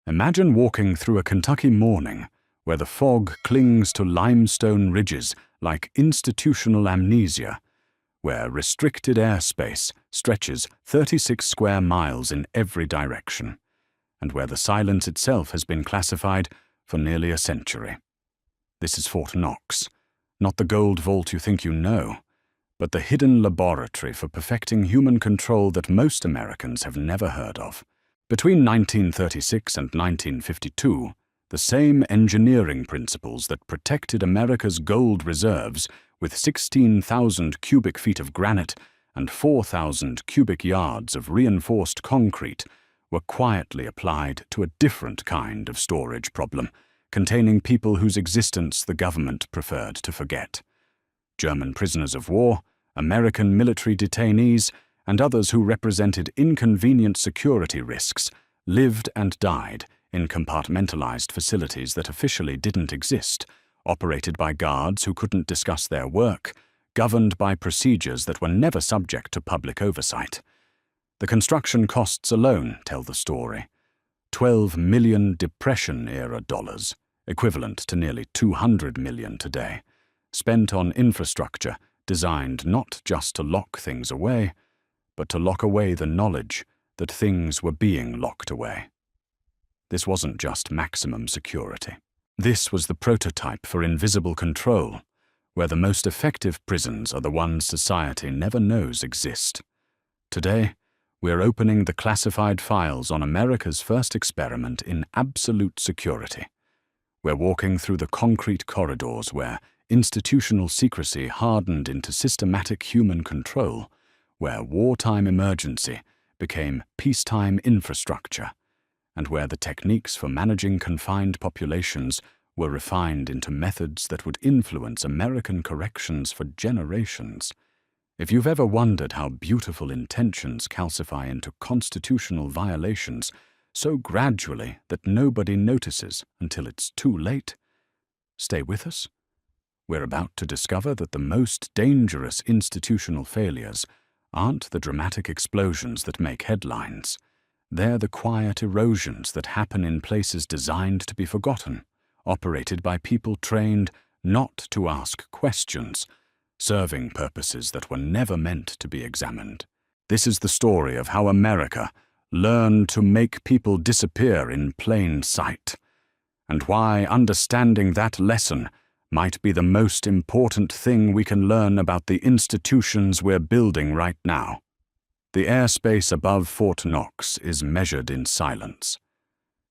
Imagine walking through a Kentucky morning where the fog clings to limestone ridges like institutional amnesia, where restricted airspace stretches 36 square miles in every direction, and where the silence itself has been classified for nearly a century. This is Fort Knox, not the gold vault you think you know, but the hidden laboratory for perfecting human control that most Americans have never heard of. Between 1936 and 1952, the same engineering principles that protected America's gold reserves with 16,000 cubic feet of granite and 4,000 cubic yards of reinforced concrete were quietly applied to a different kind of storage problem, containing people whose existence the government preferred to forget. German prisoners of war, American military detainees, and others who represented inconvenient security risks lived and died in compartmentalized facilities that officially didn't exist, operated by guards who couldn't discuss their work, governed by procedures that were never subject to public oversight. The construction costs alone tell the story. 12 million Depression-era dollars, equivalent to nearly 200 million today, spent on infrastructure designed not just to lock things away, but to lock away the knowledge that things were being locked away. This wasn't just maximum security. This was the prototype for invisible control, where the most effective prisons are the ones society never knows exist. Today, we're opening the classified files on America's first experiment in absolute security. We're walking through the concrete corridors where institutional secrecy hardened into systematic human control, where wartime emergency became peacetime infrastructure, and where the techniques for managing confined populations were refined into methods that would influence American corrections for generations. If you've ever wondered how beautiful intentions calcify into constitutional violations so gradually that nobody notices until it's too late, stay with us. We're about to discover that the most dangerous institutional failures aren't the dramatic explosions that make headlines. They're the quiet erosions that happen in places designed to be forgotten, operated by people trained not to ask questions, serving purposes that were never meant to be examined. This is the story of how America learned to make people disappear in plain sight, and why understanding that lesson might be the most important thing we can learn about the institutions we're building right now. The airspace above Fort Knox is measured in silence.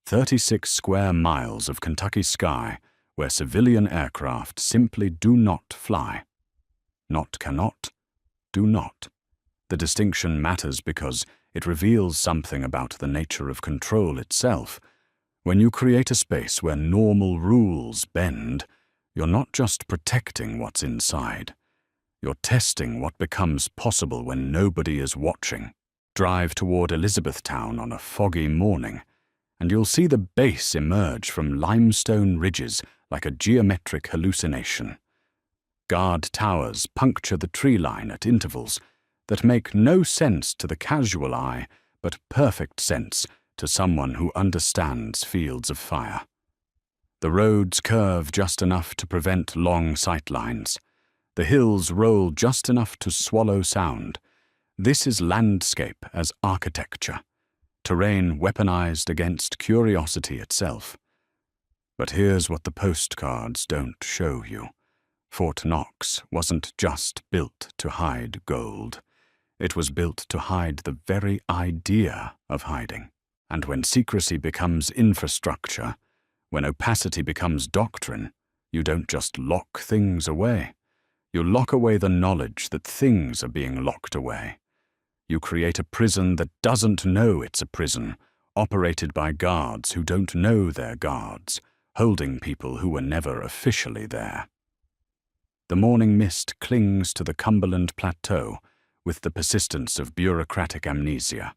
36 square miles of Kentucky sky where civilian aircraft simply do not fly. Not cannot, do not. The distinction matters because it reveals something about the nature of control itself. When you create a space where normal rules bend, you're not just protecting what's inside. You're testing what becomes possible when nobody is watching. Drive toward Elizabethtown on a foggy morning, and you'll see the base emerge from limestone ridges like a geometric hallucination. Guard towers puncture the tree line at intervals that make no sense to the casual eye, but perfect sense to someone who understands fields of fire. The roads curve just enough to prevent long sightlines. The hills roll just enough to swallow sound. This is landscape as architecture, terrain weaponized against curiosity itself. But here's what the postcards don't show you. Fort Knox wasn't just built to hide gold. It was built to hide the very idea of hiding. And when secrecy becomes infrastructure, when opacity becomes doctrine, you don't just lock things away. You lock away the knowledge that things are being locked away. You create a prison that doesn't know it's a prison, operated by guards who don't know they're guards, holding people who were never officially there. The morning mist clings to the Cumberland Plateau with the persistence of bureaucratic amnesia.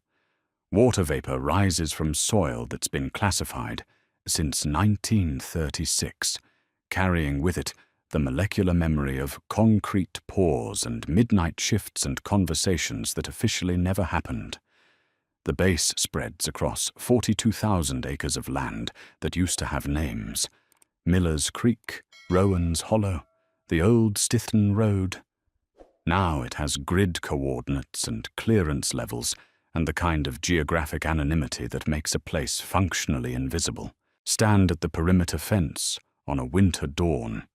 Water vapor rises from soil that's been classified since 1936, carrying with it the molecular memory of concrete pours and midnight shifts and conversations that officially never happened. The base spreads across 42,000 acres of land that used to have names: Miller's Creek, Rowan's Hollow, the old Stithen Road. Now it has grid coordinates and clearance levels and the kind of geographic anonymity that makes a place functionally invisible. Stand at the perimeter fence on a winter dawn,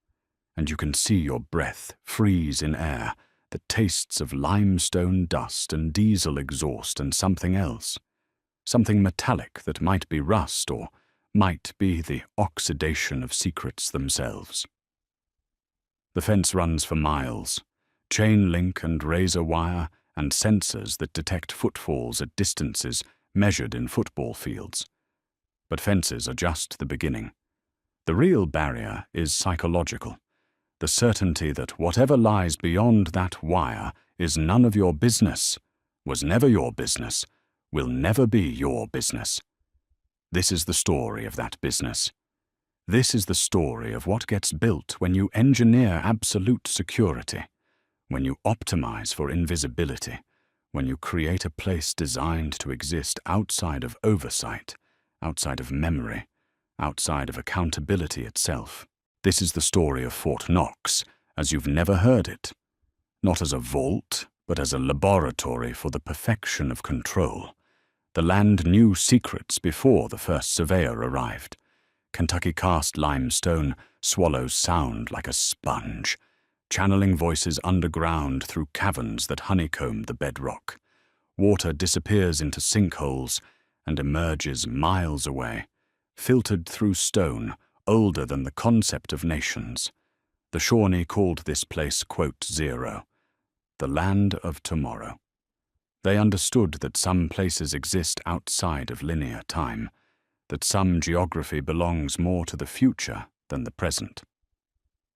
and you can see your breath freeze in air that tastes of limestone dust and diesel exhaust and something else, something metallic that might be rust or might be the oxidation of secrets themselves. The fence runs for miles, chain link and razor wire and sensors that detect footfalls at distances measured in football fields. But fences are just the beginning. The real barrier is psychological. The certainty that whatever lies beyond that wire is none of your business, was never your business, will never be your business. This is the story of that business. This is the story of what gets built when you engineer absolute security, when you optimize for invisibility, when you create a place designed to exist outside of oversight, outside of memory, outside of accountability itself. This is the story of Fort Knox, as you've never heard it. Not as a vault, but as a laboratory for the perfection of control. The land knew secrets before the first surveyor arrived. Kentucky cast limestone swallows sound like a sponge, channeling voices underground through caverns that honeycomb the bedrock. Water disappears into sinkholes and emerges miles away, filtered through stone older than the concept of nations. The Shawnee called this place, quote, zero, the land of tomorrow. They understood that some places exist outside of linear time, that some geography belongs more to the future than the present.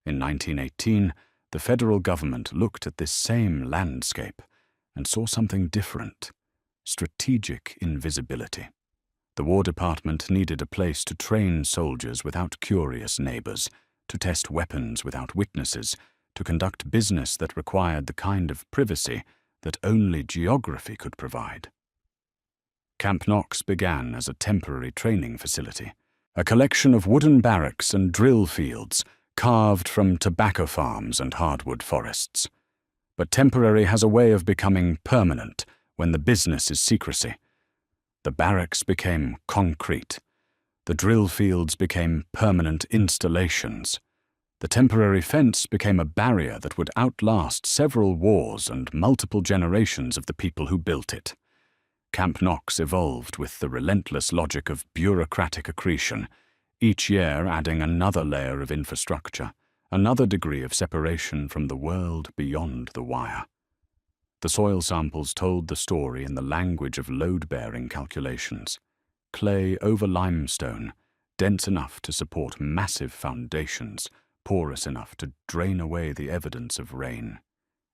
In 1918, the federal government looked at this same landscape and saw something different: strategic invisibility. The War Department needed a place to train soldiers without curious neighbors, to test weapons without witnesses, to conduct business that required the kind of privacy that only geography could provide. Camp Knox began as a temporary training facility, a collection of wooden barracks and drill fields carved from tobacco farms and hardwood forests. But temporary has a way of becoming permanent when the business is secrecy. The barracks became concrete. The drill fields became permanent installations. The temporary fence became a barrier that would outlast several wars and multiple generations of the people who built it. Camp Knox evolved with the relentless logic of bureaucratic accretion, each year adding another layer of infrastructure, another degree of separation from the world beyond the wire. The soil samples told the story in the language of load-bearing calculations. Clay over limestone, dense enough to support massive foundations, porous enough to drain away the evidence of rain.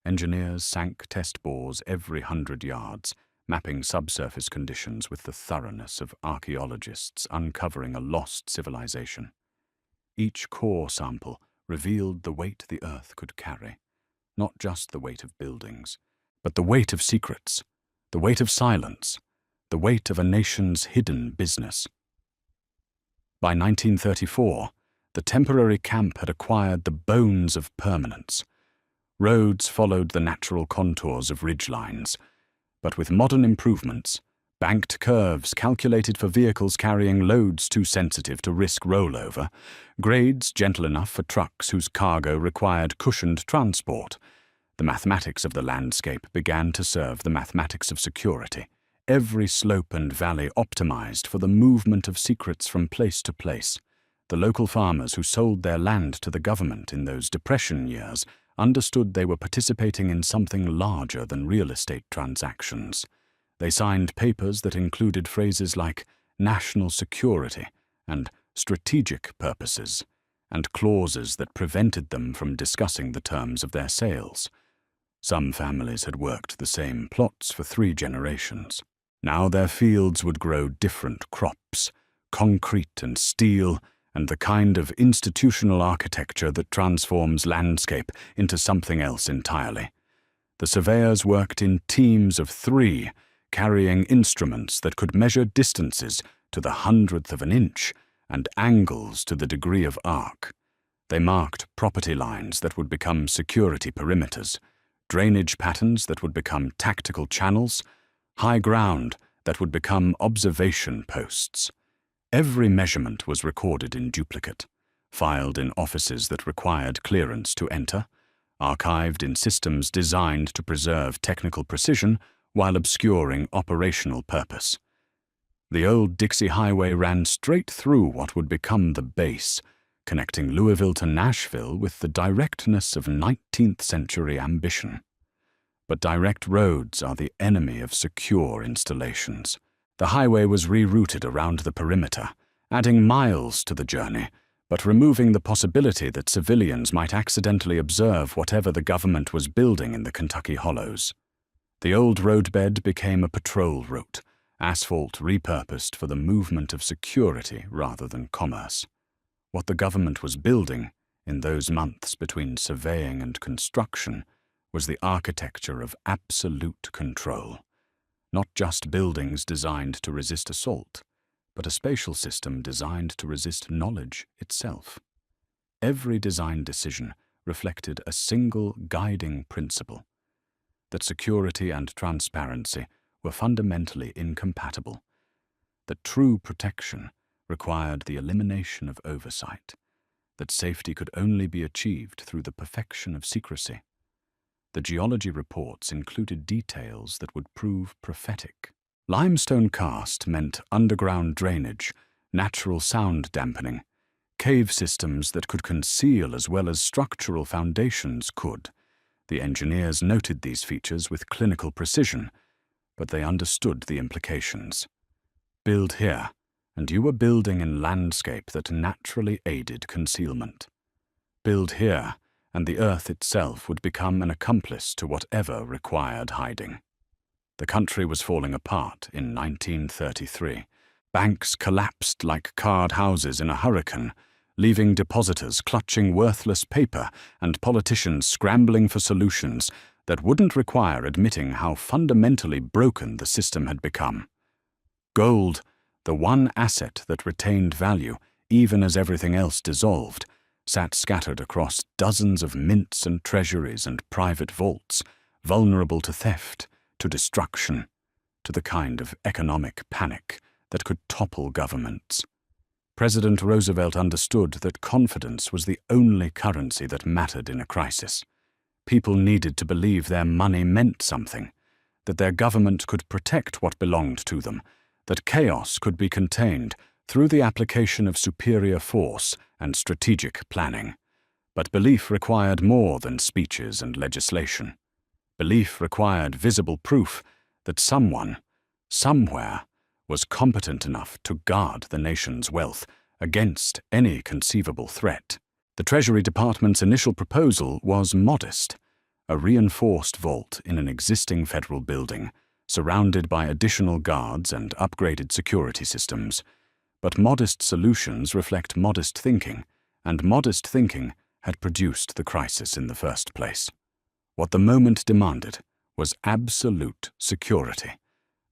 Engineers sank test bores every 100 yards, mapping subsurface conditions with the thoroughness of archaeologists uncovering a lost civilization. Each core sample revealed the weight the earth could carry, not just the weight of buildings, but the weight of secrets, the weight of silence, the weight of a nation's hidden business. By 1934, the temporary camp had acquired the bones of permanence. Roads followed the natural contours of ridgelines, but with modern improvements, banked curves calculated for vehicles carrying loads too sensitive to risk rollover, grades gentle enough for trucks whose cargo required cushioned transport. The mathematics of the landscape began to serve the mathematics of security, every slope and valley optimized for the movement of secrets from place to place. The local farmers who sold their land to the government in those Depression years understood they were participating in something larger than real estate transactions. They signed papers that included phrases like national security and strategic purposes, and clauses that prevented them from discussing the terms of their sales. Some families had worked the same plots for 3 generations. Now their fields would grow different crops, concrete and steel, and the kind of institutional architecture that transforms landscape into something else entirely. The surveyors worked in teams of 3, carrying instruments that could measure distances to the hundredth of an inch and angles to the degree of arc. They marked property lines that would become security perimeters, drainage patterns that would become tactical channels, high ground that would become observation posts. Every measurement was recorded in duplicate, filed in offices that required clearance to enter, archived in systems designed to preserve technical precision while obscuring operational purpose. The old Dixie Highway ran straight through what would become the base, connecting Louisville to Nashville with the directness of 19th-century ambition. But direct roads are the enemy of secure installations. The highway was rerouted around the perimeter, adding miles to the journey, but removing the possibility that civilians might accidentally observe whatever the government was building in the Kentucky hollows. The old roadbed became a patrol route, asphalt repurposed for the movement of security rather than commerce. What the government was building, in those months between surveying and construction, was the architecture of absolute control. Not just buildings designed to resist assault, but a spatial system designed to resist knowledge itself. Every design decision reflected a single guiding principle: that security and transparency were fundamentally incompatible, that true protection required the elimination of oversight, that safety could only be achieved through the perfection of secrecy. The geology reports included details that would prove prophetic. Limestone karst meant underground drainage, natural sound dampening, cave systems that could conceal as well as structural foundations could. The engineers noted these features with clinical precision, but they understood the implications. Build here, and you were building in landscape that naturally aided concealment. Build here, and the earth itself would become an accomplice to whatever required hiding. The country was falling apart in 1933. Banks collapsed like card houses in a hurricane, leaving depositors clutching worthless paper and politicians scrambling for solutions that wouldn't require admitting how fundamentally broken the system had become. Gold, the one asset that retained value even as everything else dissolved, sat scattered across dozens of mints and treasuries and private vaults, vulnerable to theft, to destruction, to the kind of economic panic that could topple governments. President Roosevelt understood that confidence was the only currency that mattered in a crisis. People needed to believe their money meant something, that their government could protect what belonged to them, that chaos could be contained through the application of superior force and strategic planning. But belief required more than speeches and legislation. Belief required visible proof that someone, somewhere, was competent enough to guard the nation's wealth against any conceivable threat. The Treasury Department's initial proposal was modest: a reinforced vault in an existing federal building, surrounded by additional guards and upgraded security systems. But modest solutions reflect modest thinking, and modest thinking had produced the crisis in the first place. What the moment demanded was absolute security,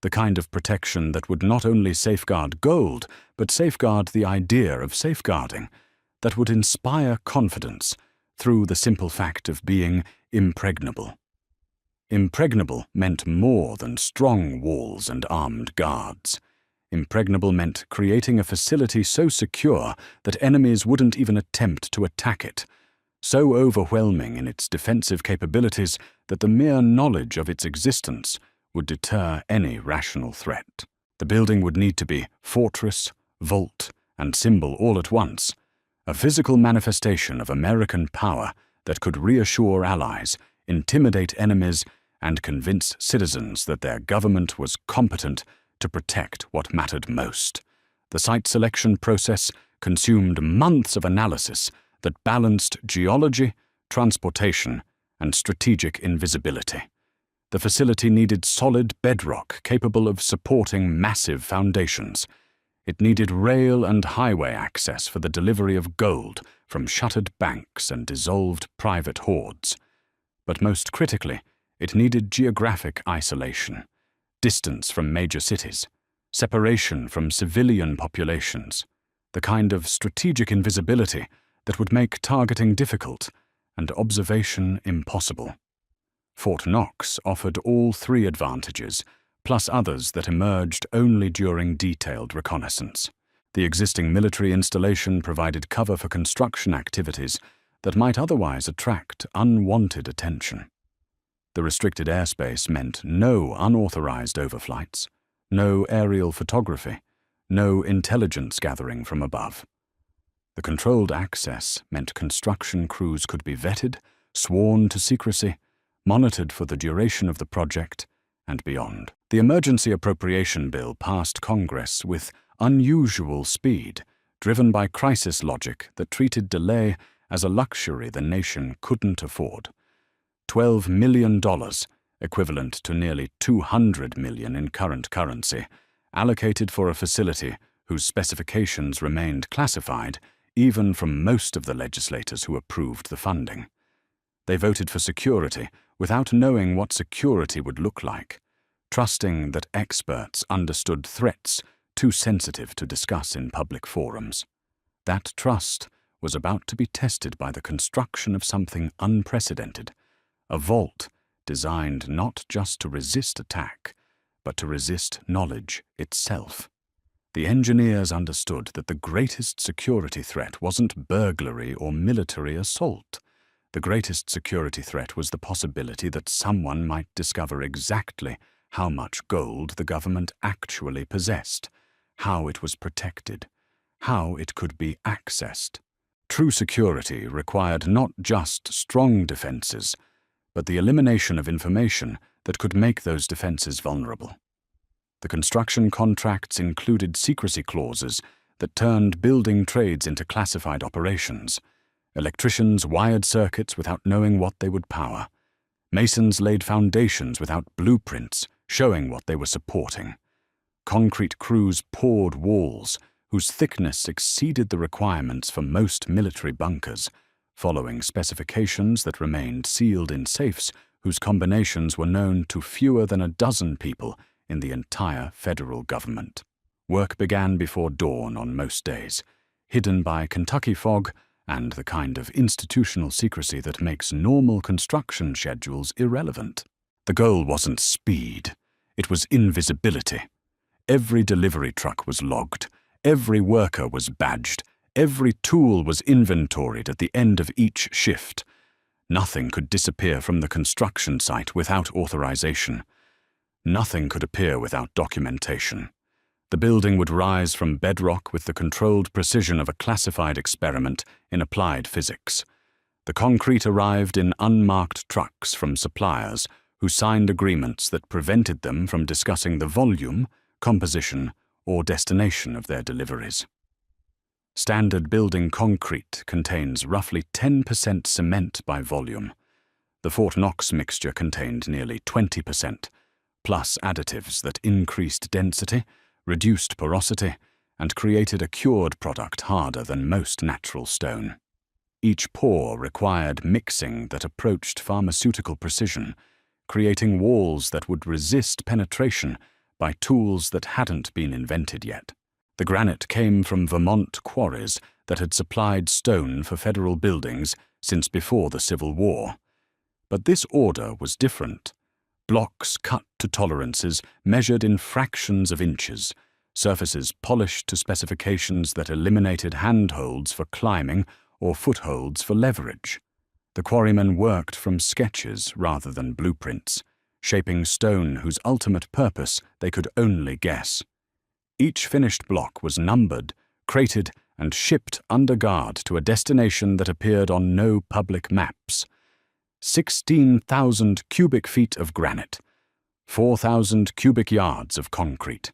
the kind of protection that would not only safeguard gold, but safeguard the idea of safeguarding, that would inspire confidence through the simple fact of being impregnable. Impregnable meant more than strong walls and armed guards. Impregnable meant creating a facility so secure that enemies wouldn't even attempt to attack it, so overwhelming in its defensive capabilities that the mere knowledge of its existence would deter any rational threat. The building would need to be fortress, vault, and symbol all at once, a physical manifestation of American power that could reassure allies, intimidate enemies, and convince citizens that their government was competent to protect what mattered most. The site selection process consumed months of analysis that balanced geology, transportation, and strategic invisibility. The facility needed solid bedrock capable of supporting massive foundations. It needed rail and highway access for the delivery of gold from shuttered banks and dissolved private hoards. But most critically, it needed geographic isolation. distance from major cities, separation from civilian populations, the kind of strategic invisibility that would make targeting difficult and observation impossible. Fort Knox offered all three advantages, plus others that emerged only during detailed reconnaissance. The existing military installation provided cover for construction activities that might otherwise attract unwanted attention. The restricted airspace meant no unauthorized overflights, no aerial photography, no intelligence gathering from above. The controlled access meant construction crews could be vetted, sworn to secrecy, monitored for the duration of the project, and beyond. The Emergency Appropriation Bill passed Congress with unusual speed, driven by crisis logic that treated delay as a luxury the nation couldn't afford. $12 million, equivalent to nearly $200 million in current currency, allocated for a facility whose specifications remained classified even from most of the legislators who approved the funding. They voted for security without knowing what security would look like, trusting that experts understood threats too sensitive to discuss in public forums. That trust was about to be tested by the construction of something unprecedented, a vault designed not just to resist attack, but to resist knowledge itself. The engineers understood that the greatest security threat wasn't burglary or military assault. The greatest security threat was the possibility that someone might discover exactly how much gold the government actually possessed, how it was protected, how it could be accessed. True security required not just strong defenses, but the elimination of information that could make those defenses vulnerable. The construction contracts included secrecy clauses that turned building trades into classified operations. Electricians wired circuits without knowing what they would power. Masons laid foundations without blueprints showing what they were supporting. Concrete crews poured walls whose thickness exceeded the requirements for most military bunkers, following specifications that remained sealed in safes whose combinations were known to fewer than a dozen people in the entire federal government. Work began before dawn on most days, hidden by Kentucky fog and the kind of institutional secrecy that makes normal construction schedules irrelevant. The goal wasn't speed, it was invisibility. Every delivery truck was logged, every worker was badged, every tool was inventoried at the end of each shift. Nothing could disappear from the construction site without authorization. Nothing could appear without documentation. The building would rise from bedrock with the controlled precision of a classified experiment in applied physics. The concrete arrived in unmarked trucks from suppliers who signed agreements that prevented them from discussing the volume, composition, or destination of their deliveries. Standard building concrete contains roughly 10% cement by volume. The Fort Knox mixture contained nearly 20%, plus additives that increased density, reduced porosity, and created a cured product harder than most natural stone. Each pour required mixing that approached pharmaceutical precision, creating walls that would resist penetration by tools that hadn't been invented yet. The granite came from Vermont quarries that had supplied stone for federal buildings since before the Civil War. But this order was different. Blocks cut to tolerances measured in fractions of inches, surfaces polished to specifications that eliminated handholds for climbing or footholds for leverage. The quarrymen worked from sketches rather than blueprints, shaping stone whose ultimate purpose they could only guess. Each finished block was numbered, crated, and shipped under guard to a destination that appeared on no public maps. 16,000 cubic feet of granite, 4,000 cubic yards of concrete.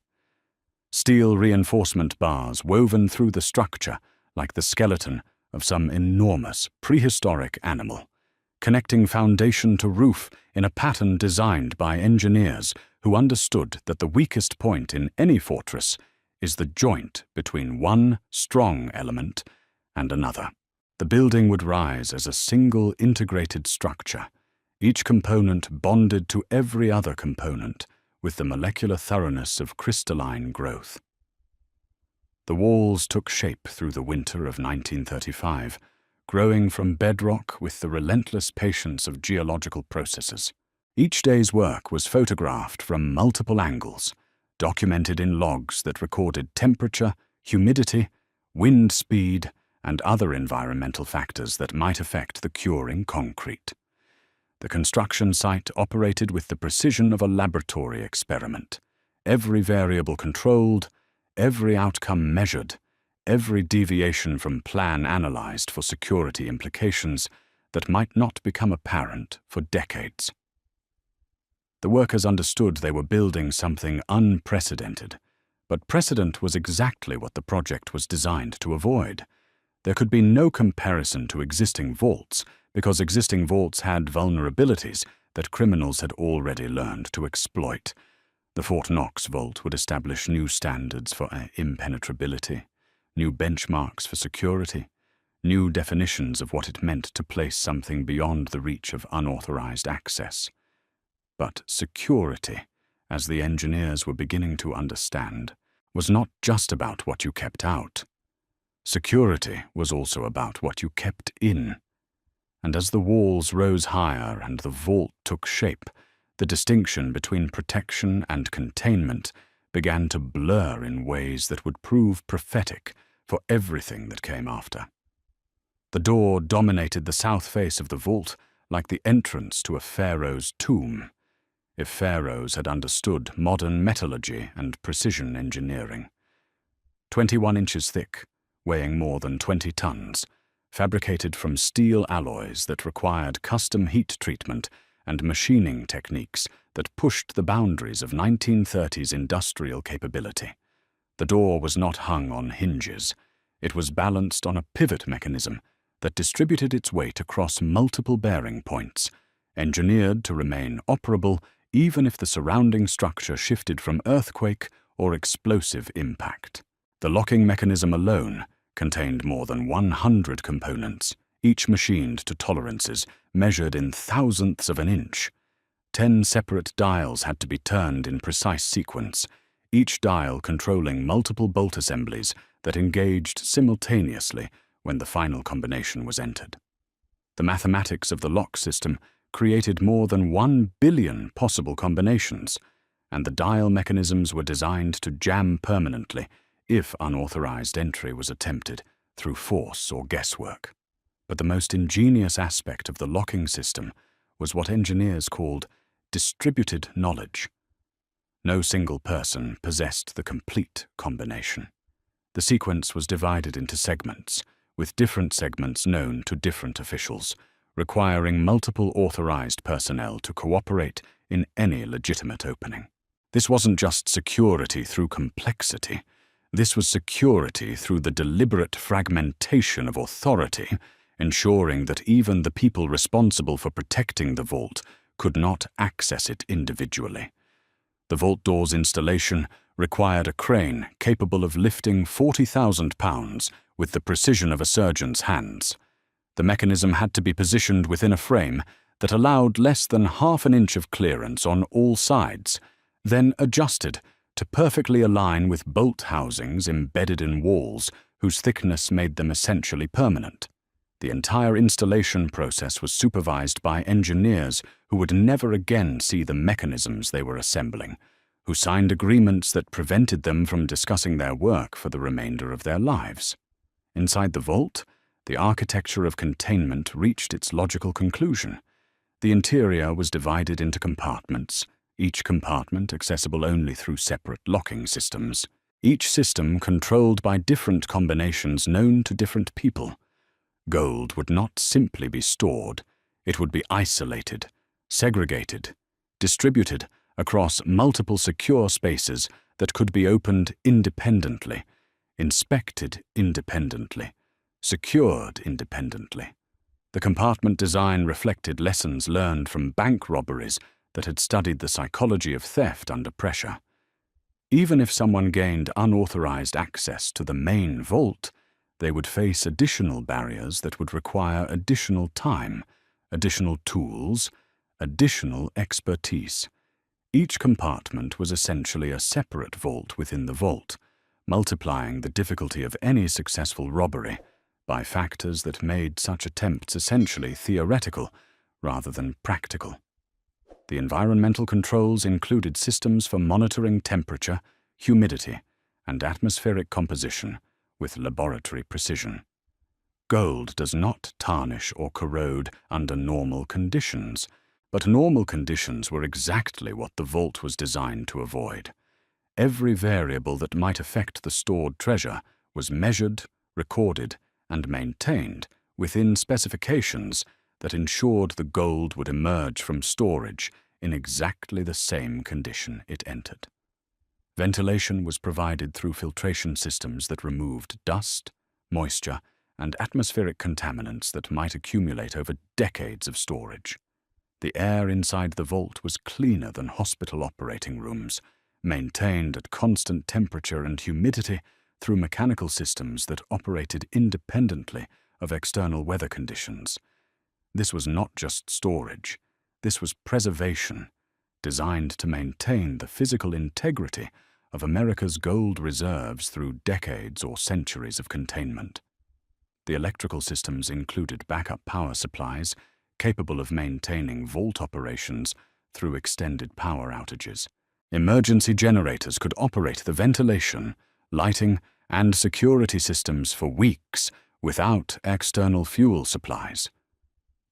Steel reinforcement bars woven through the structure like the skeleton of some enormous prehistoric animal, connecting foundation to roof in a pattern designed by engineers who understood that the weakest point in any fortress is the joint between one strong element and another. The building would rise as a single integrated structure, each component bonded to every other component with the molecular thoroughness of crystalline growth. The walls took shape through the winter of 1935, growing from bedrock with the relentless patience of geological processes. Each day's work was photographed from multiple angles, documented in logs that recorded temperature, humidity, wind speed, and other environmental factors that might affect the curing concrete. The construction site operated with the precision of a laboratory experiment, every variable controlled, every outcome measured, every deviation from plan analyzed for security implications that might not become apparent for decades. The workers understood they were building something unprecedented, but precedent was exactly what the project was designed to avoid. There could be no comparison to existing vaults, because existing vaults had vulnerabilities that criminals had already learned to exploit. The Fort Knox vault would establish new standards for impenetrability, new benchmarks for security, new definitions of what it meant to place something beyond the reach of unauthorized access. But security, as the engineers were beginning to understand, was not just about what you kept out. Security was also about what you kept in. And as the walls rose higher and the vault took shape, the distinction between protection and containment began to blur in ways that would prove prophetic for everything that came after. The door dominated the south face of the vault like the entrance to a pharaoh's tomb, if pharaohs had understood modern metallurgy and precision engineering. 21 inches thick, weighing more than 20 tons, fabricated from steel alloys that required custom heat treatment and machining techniques that pushed the boundaries of 1930s industrial capability. The door was not hung on hinges. It was balanced on a pivot mechanism that distributed its weight across multiple bearing points, engineered to remain operable even if the surrounding structure shifted from earthquake or explosive impact. The locking mechanism alone contained more than 100 components, each machined to tolerances measured in thousandths of an inch. 10 separate dials had to be turned in precise sequence, each dial controlling multiple bolt assemblies that engaged simultaneously when the final combination was entered. The mathematics of the lock system created more than 1 billion possible combinations, and the dial mechanisms were designed to jam permanently if unauthorized entry was attempted through force or guesswork. But the most ingenious aspect of the locking system was what engineers called distributed knowledge. No single person possessed the complete combination. The sequence was divided into segments, with different segments known to different officials, requiring multiple authorized personnel to cooperate in any legitimate opening. This wasn't just security through complexity. This was security through the deliberate fragmentation of authority, ensuring that even the people responsible for protecting the vault could not access it individually. The vault door's installation required a crane capable of lifting 40,000 pounds with the precision of a surgeon's hands. The mechanism had to be positioned within a frame that allowed less than half an inch of clearance on all sides, then adjusted to perfectly align with bolt housings embedded in walls whose thickness made them essentially permanent. The entire installation process was supervised by engineers who would never again see the mechanisms they were assembling, who signed agreements that prevented them from discussing their work for the remainder of their lives. Inside the vault, the architecture of containment reached its logical conclusion. The interior was divided into compartments, each compartment accessible only through separate locking systems, each system controlled by different combinations known to different people. Gold would not simply be stored, it would be isolated, segregated, distributed across multiple secure spaces that could be opened independently, inspected independently, secured independently. The compartment design reflected lessons learned from bank robberies that had studied the psychology of theft under pressure. Even if someone gained unauthorized access to the main vault, they would face additional barriers that would require additional time, additional tools, additional expertise. Each compartment was essentially a separate vault within the vault, multiplying the difficulty of any successful robbery by factors that made such attempts essentially theoretical rather than practical. The environmental controls included systems for monitoring temperature, humidity, and atmospheric composition with laboratory precision. Gold does not tarnish or corrode under normal conditions, but normal conditions were exactly what the vault was designed to avoid. Every variable that might affect the stored treasure was measured, recorded, and maintained within specifications that ensured the gold would emerge from storage in exactly the same condition it entered. Ventilation was provided through filtration systems that removed dust, moisture, and atmospheric contaminants that might accumulate over decades of storage. The air inside the vault was cleaner than hospital operating rooms, maintained at constant temperature and humidity through mechanical systems that operated independently of external weather conditions. This was not just storage, this was preservation, designed to maintain the physical integrity of America's gold reserves through decades or centuries of containment. The electrical systems included backup power supplies capable of maintaining vault operations through extended power outages. Emergency generators could operate the ventilation, lighting, and security systems for weeks without external fuel supplies.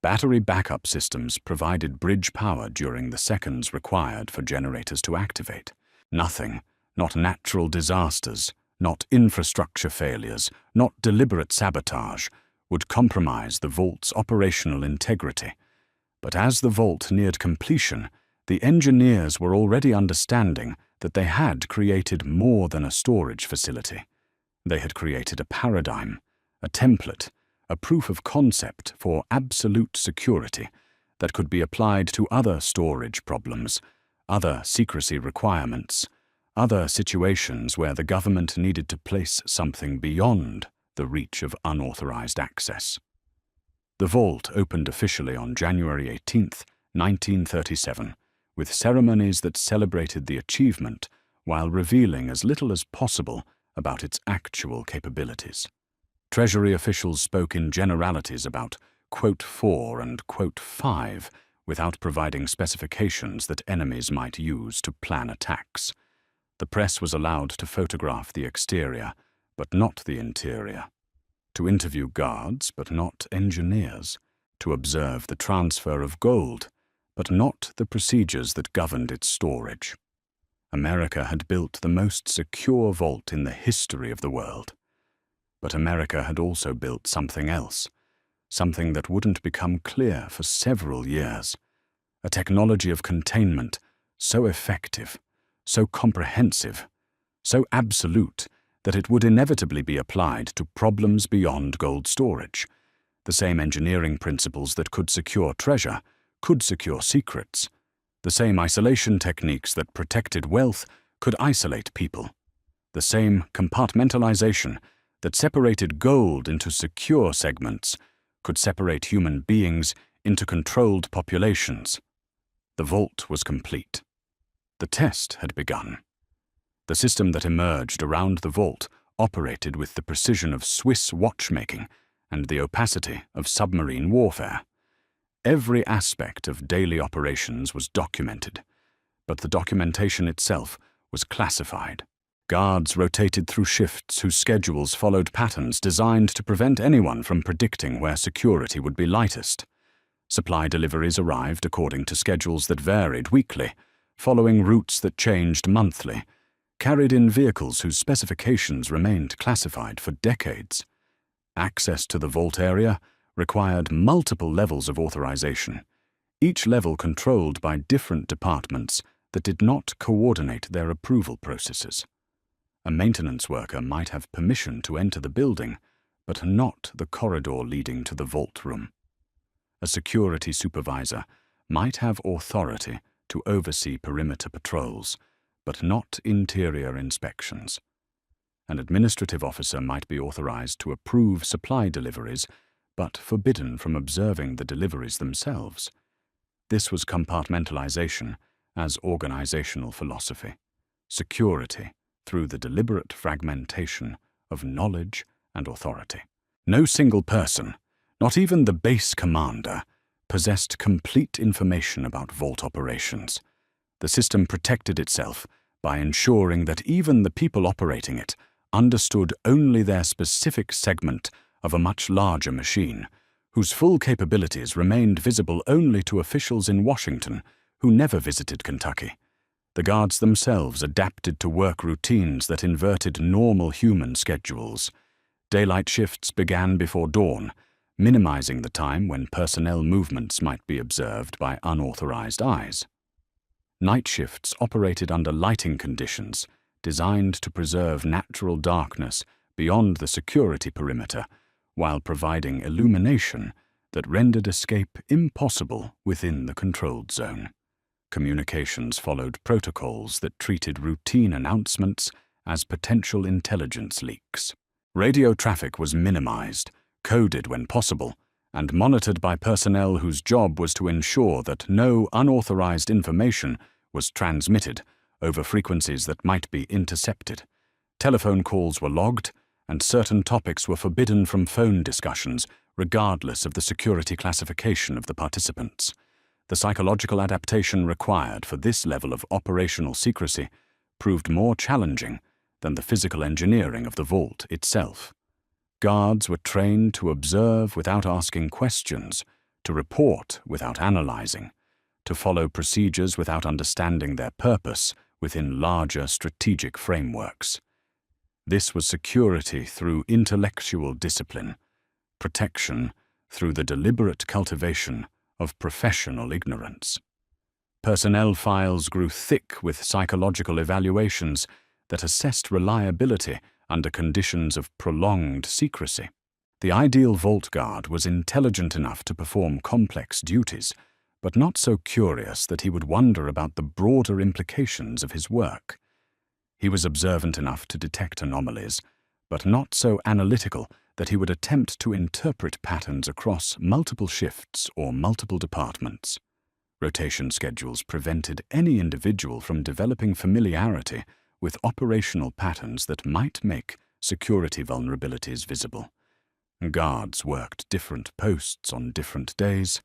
Battery backup systems provided bridge power during the seconds required for generators to activate. Nothing, not natural disasters, not infrastructure failures, not deliberate sabotage, would compromise the vault's operational integrity. But as the vault neared completion, the engineers were already understanding that they had created more than a storage facility. They had created a paradigm, a template, a proof of concept for absolute security that could be applied to other storage problems, other secrecy requirements, other situations where the government needed to place something beyond the reach of unauthorized access. The vault opened officially on January 18, 1937, with ceremonies that celebrated the achievement while revealing as little as possible about its actual capabilities. Treasury officials spoke in generalities about Quote 4 and Quote 5 without providing specifications that enemies might use to plan attacks. The press was allowed to photograph the exterior, but not the interior, to interview guards, but not engineers, to observe the transfer of gold, but not the procedures that governed its storage. America had built the most secure vault in the history of the world. But America had also built something else, something that wouldn't become clear for several years. A technology of containment so effective, so comprehensive, so absolute that it would inevitably be applied to problems beyond gold storage. The same engineering principles that could secure treasure could secure secrets. The same isolation techniques that protected wealth could isolate people. The same compartmentalization that separated gold into secure segments could separate human beings into controlled populations. The vault was complete. The test had begun. The system that emerged around the vault operated with the precision of Swiss watchmaking and the opacity of submarine warfare. Every aspect of daily operations was documented, but the documentation itself was classified. Guards rotated through shifts whose schedules followed patterns designed to prevent anyone from predicting where security would be lightest. Supply deliveries arrived according to schedules that varied weekly, following routes that changed monthly, carried in vehicles whose specifications remained classified for decades. Access to the vault area required multiple levels of authorization, each level controlled by different departments that did not coordinate their approval processes. A maintenance worker might have permission to enter the building, but not the corridor leading to the vault room. A security supervisor might have authority to oversee perimeter patrols, but not interior inspections. An administrative officer might be authorized to approve supply deliveries, but forbidden from observing the deliveries themselves. This was compartmentalization as organizational philosophy, security through the deliberate fragmentation of knowledge and authority. No single person, not even the base commander, possessed complete information about vault operations. The system protected itself by ensuring that even the people operating it understood only their specific segment of a much larger machine, whose full capabilities remained visible only to officials in Washington who never visited Kentucky. The guards themselves adapted to work routines that inverted normal human schedules. Daylight shifts began before dawn, minimizing the time when personnel movements might be observed by unauthorized eyes. Night shifts operated under lighting conditions designed to preserve natural darkness beyond the security perimeter, while providing illumination that rendered escape impossible within the controlled zone. Communications followed protocols that treated routine announcements as potential intelligence leaks. Radio traffic was minimized, coded when possible, and monitored by personnel whose job was to ensure that no unauthorized information was transmitted over frequencies that might be intercepted. Telephone calls were logged, and certain topics were forbidden from phone discussions, regardless of the security classification of the participants. The psychological adaptation required for this level of operational secrecy proved more challenging than the physical engineering of the vault itself. Guards were trained to observe without asking questions, to report without analyzing, to follow procedures without understanding their purpose within larger strategic frameworks. This was security through intellectual discipline, protection through the deliberate cultivation of professional ignorance. Personnel files grew thick with psychological evaluations that assessed reliability under conditions of prolonged secrecy. The ideal vault guard was intelligent enough to perform complex duties, but not so curious that he would wonder about the broader implications of his work. He was observant enough to detect anomalies, but not so analytical that he would attempt to interpret patterns across multiple shifts or multiple departments. Rotation schedules prevented any individual from developing familiarity with operational patterns that might make security vulnerabilities visible. Guards worked different posts on different days,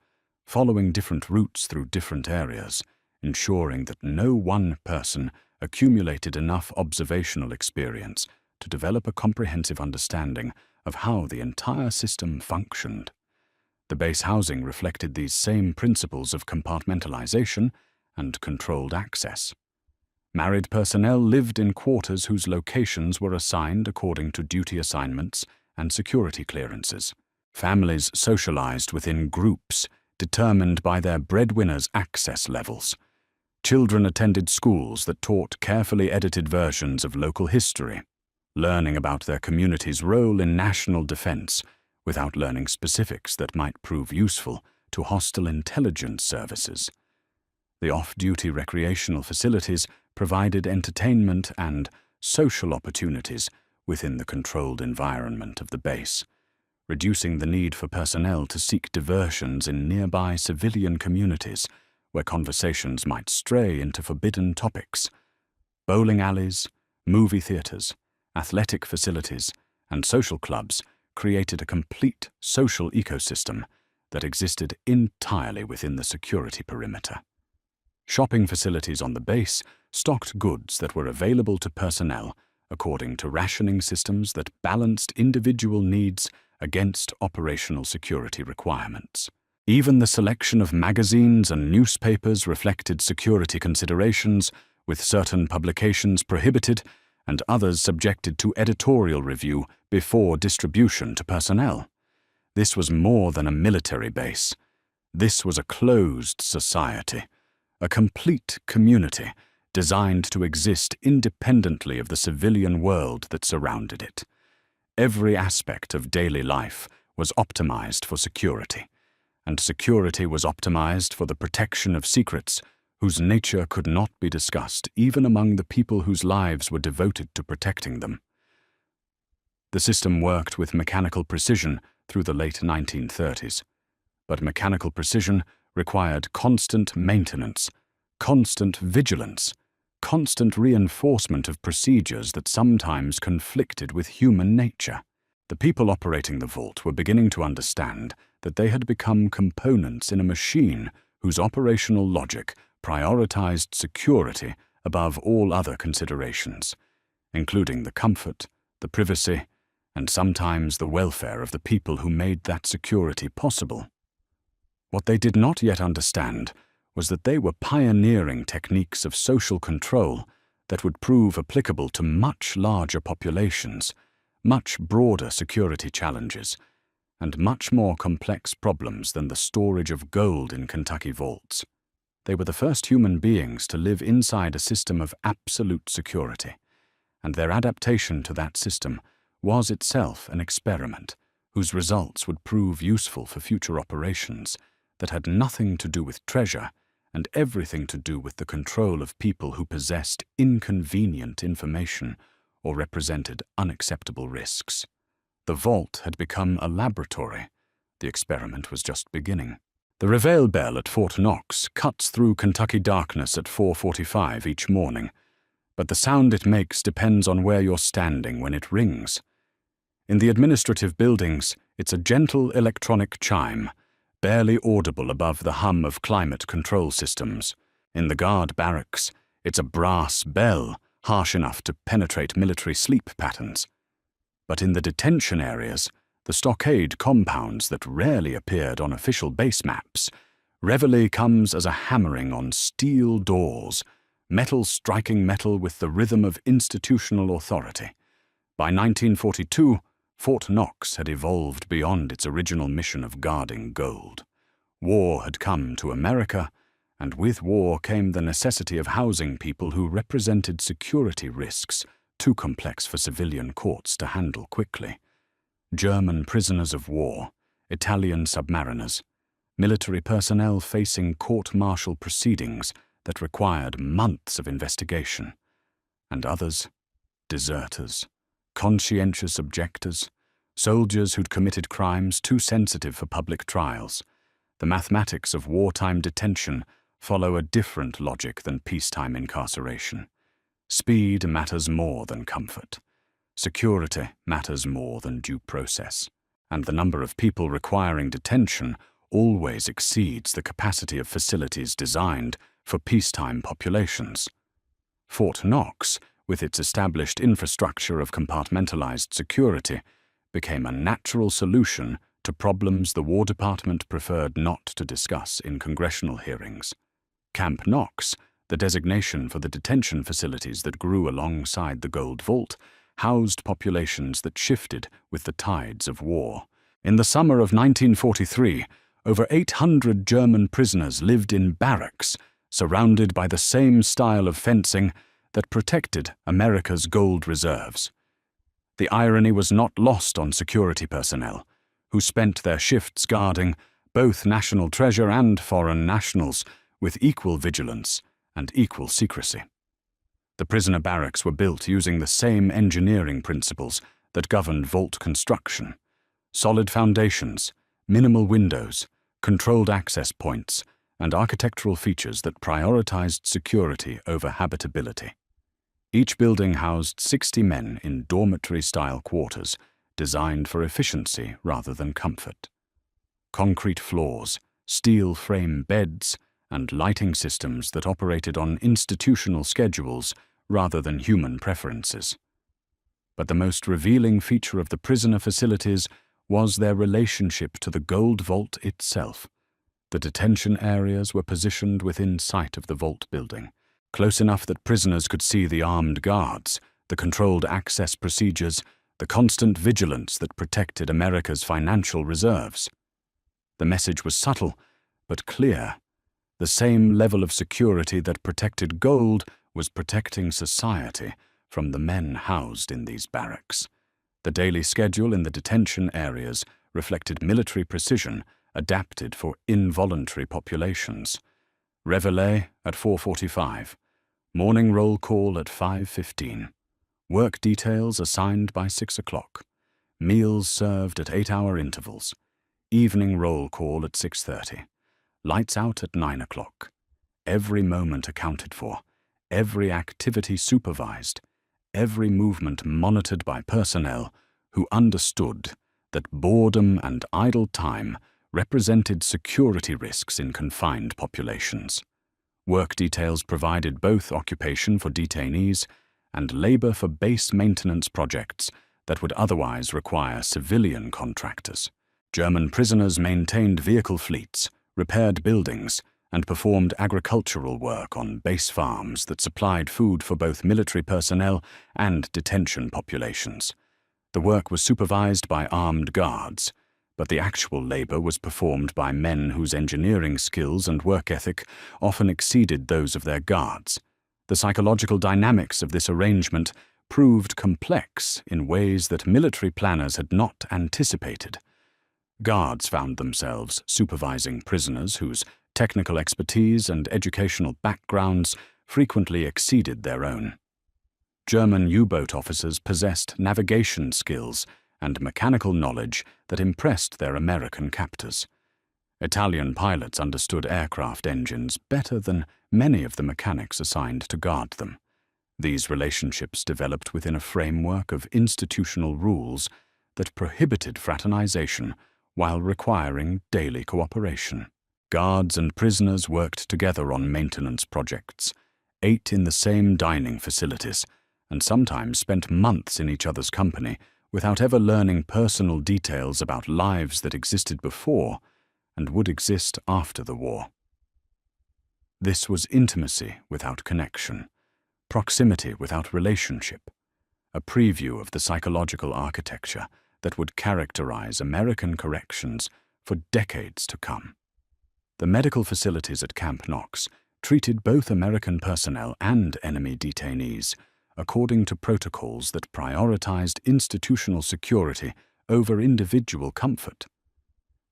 following different routes through different areas, ensuring that no one person accumulated enough observational experience to develop a comprehensive understanding of how the entire system functioned. The base housing reflected these same principles of compartmentalization and controlled access. Married personnel lived in quarters whose locations were assigned according to duty assignments and security clearances. Families socialized within groups determined by their breadwinners' access levels. Children attended schools that taught carefully edited versions of local history, learning about their community's role in national defense without learning specifics that might prove useful to hostile intelligence services. The off-duty recreational facilities provided entertainment and social opportunities within the controlled environment of the base, reducing the need for personnel to seek diversions in nearby civilian communities where conversations might stray into forbidden topics. Bowling alleys, movie theaters, athletic facilities, and social clubs created a complete social ecosystem that existed entirely within the security perimeter. Shopping facilities on the base stocked goods that were available to personnel according to rationing systems that balanced individual needs against operational security requirements. Even the selection of magazines and newspapers reflected security considerations, with certain publications prohibited and others subjected to editorial review before distribution to personnel. This was more than a military base. This was a closed society, a complete community designed to exist independently of the civilian world that surrounded it. Every aspect of daily life was optimized for security, and security was optimized for the protection of secrets whose nature could not be discussed even among the people whose lives were devoted to protecting them. The system worked with mechanical precision through the late 1930s, but mechanical precision required constant maintenance, constant vigilance, constant reinforcement of procedures that sometimes conflicted with human nature. The people operating the vault were beginning to understand that they had become components in a machine whose operational logic prioritized security above all other considerations, including the comfort, the privacy, and sometimes the welfare of the people who made that security possible. What they did not yet understand was that they were pioneering techniques of social control that would prove applicable to much larger populations, much broader security challenges, and much more complex problems than the storage of gold in Kentucky vaults. They were the first human beings to live inside a system of absolute security, and their adaptation to that system was itself an experiment whose results would prove useful for future operations that had nothing to do with treasure and everything to do with the control of people who possessed inconvenient information or represented unacceptable risks. The vault had become a laboratory. The experiment was just beginning. The reveille bell at Fort Knox cuts through Kentucky darkness at 4:45 each morning, but the sound it makes depends on where you're standing when it rings. In the administrative buildings, it's a gentle electronic chime, barely audible above the hum of climate control systems. In the guard barracks, it's a brass bell, harsh enough to penetrate military sleep patterns. But in the detention areas, the stockade compounds that rarely appeared on official base maps, reveille comes as a hammering on steel doors, metal striking metal with the rhythm of institutional authority. By 1942, Fort Knox had evolved beyond its original mission of guarding gold. War had come to America, and with war came the necessity of housing people who represented security risks too complex for civilian courts to handle quickly. German prisoners of war, Italian submariners, military personnel facing court-martial proceedings that required months of investigation, and others, deserters, conscientious objectors, soldiers who'd committed crimes too sensitive for public trials. The mathematics of wartime detention follow a different logic than peacetime incarceration. Speed matters more than comfort. Security matters more than due process. And the number of people requiring detention always exceeds the capacity of facilities designed for peacetime populations. Fort Knox, with its established infrastructure of compartmentalized security, became a natural solution to problems the War Department preferred not to discuss in congressional hearings. Camp Knox, the designation for the detention facilities that grew alongside the Gold Vault, housed populations that shifted with the tides of war. In the summer of 1943, over 800 German prisoners lived in barracks, surrounded by the same style of fencing that protected America's gold reserves. The irony was not lost on security personnel, who spent their shifts guarding both national treasure and foreign nationals with equal vigilance and equal secrecy. The prisoner barracks were built using the same engineering principles that governed vault construction: solid foundations, minimal windows, controlled access points, and architectural features that prioritized security over habitability. Each building housed 60 men in dormitory-style quarters, designed for efficiency rather than comfort. Concrete floors, steel frame beds, and lighting systems that operated on institutional schedules rather than human preferences. But the most revealing feature of the prisoner facilities was their relationship to the Gold Vault itself. The detention areas were positioned within sight of the vault building, close enough that prisoners could see the armed guards, the controlled access procedures, the constant vigilance that protected America's financial reserves. The message was subtle, but clear. The same level of security that protected gold was protecting society from the men housed in these barracks. The daily schedule in the detention areas reflected military precision adapted for involuntary populations. Reveille at 4:45. Morning roll call at 5:15. Work details assigned by 6 o'clock. Meals served at 8-hour intervals. Evening roll call at 6:30. Lights out at 9 o'clock. every moment accounted for, every activity supervised, every movement monitored by personnel who understood that boredom and idle time represented security risks in confined populations. Work details provided both occupation for detainees and labor for base maintenance projects that would otherwise require civilian contractors. German prisoners maintained vehicle fleets, repaired buildings, and performed agricultural work on base farms that supplied food for both military personnel and detention populations. The work was supervised by armed guards, but the actual labor was performed by men whose engineering skills and work ethic often exceeded those of their guards. The psychological dynamics of this arrangement proved complex in ways that military planners had not anticipated. Guards found themselves supervising prisoners whose technical expertise and educational backgrounds frequently exceeded their own. German U-boat officers possessed navigation skills and mechanical knowledge that impressed their American captors. Italian pilots understood aircraft engines better than many of the mechanics assigned to guard them. These relationships developed within a framework of institutional rules that prohibited fraternization while requiring daily cooperation. Guards and prisoners worked together on maintenance projects, ate in the same dining facilities, and sometimes spent months in each other's company without ever learning personal details about lives that existed before and would exist after the war. This was intimacy without connection, proximity without relationship, a preview of the psychological architecture that would characterize American corrections for decades to come. The medical facilities at Camp Knox treated both American personnel and enemy detainees according to protocols that prioritized institutional security over individual comfort.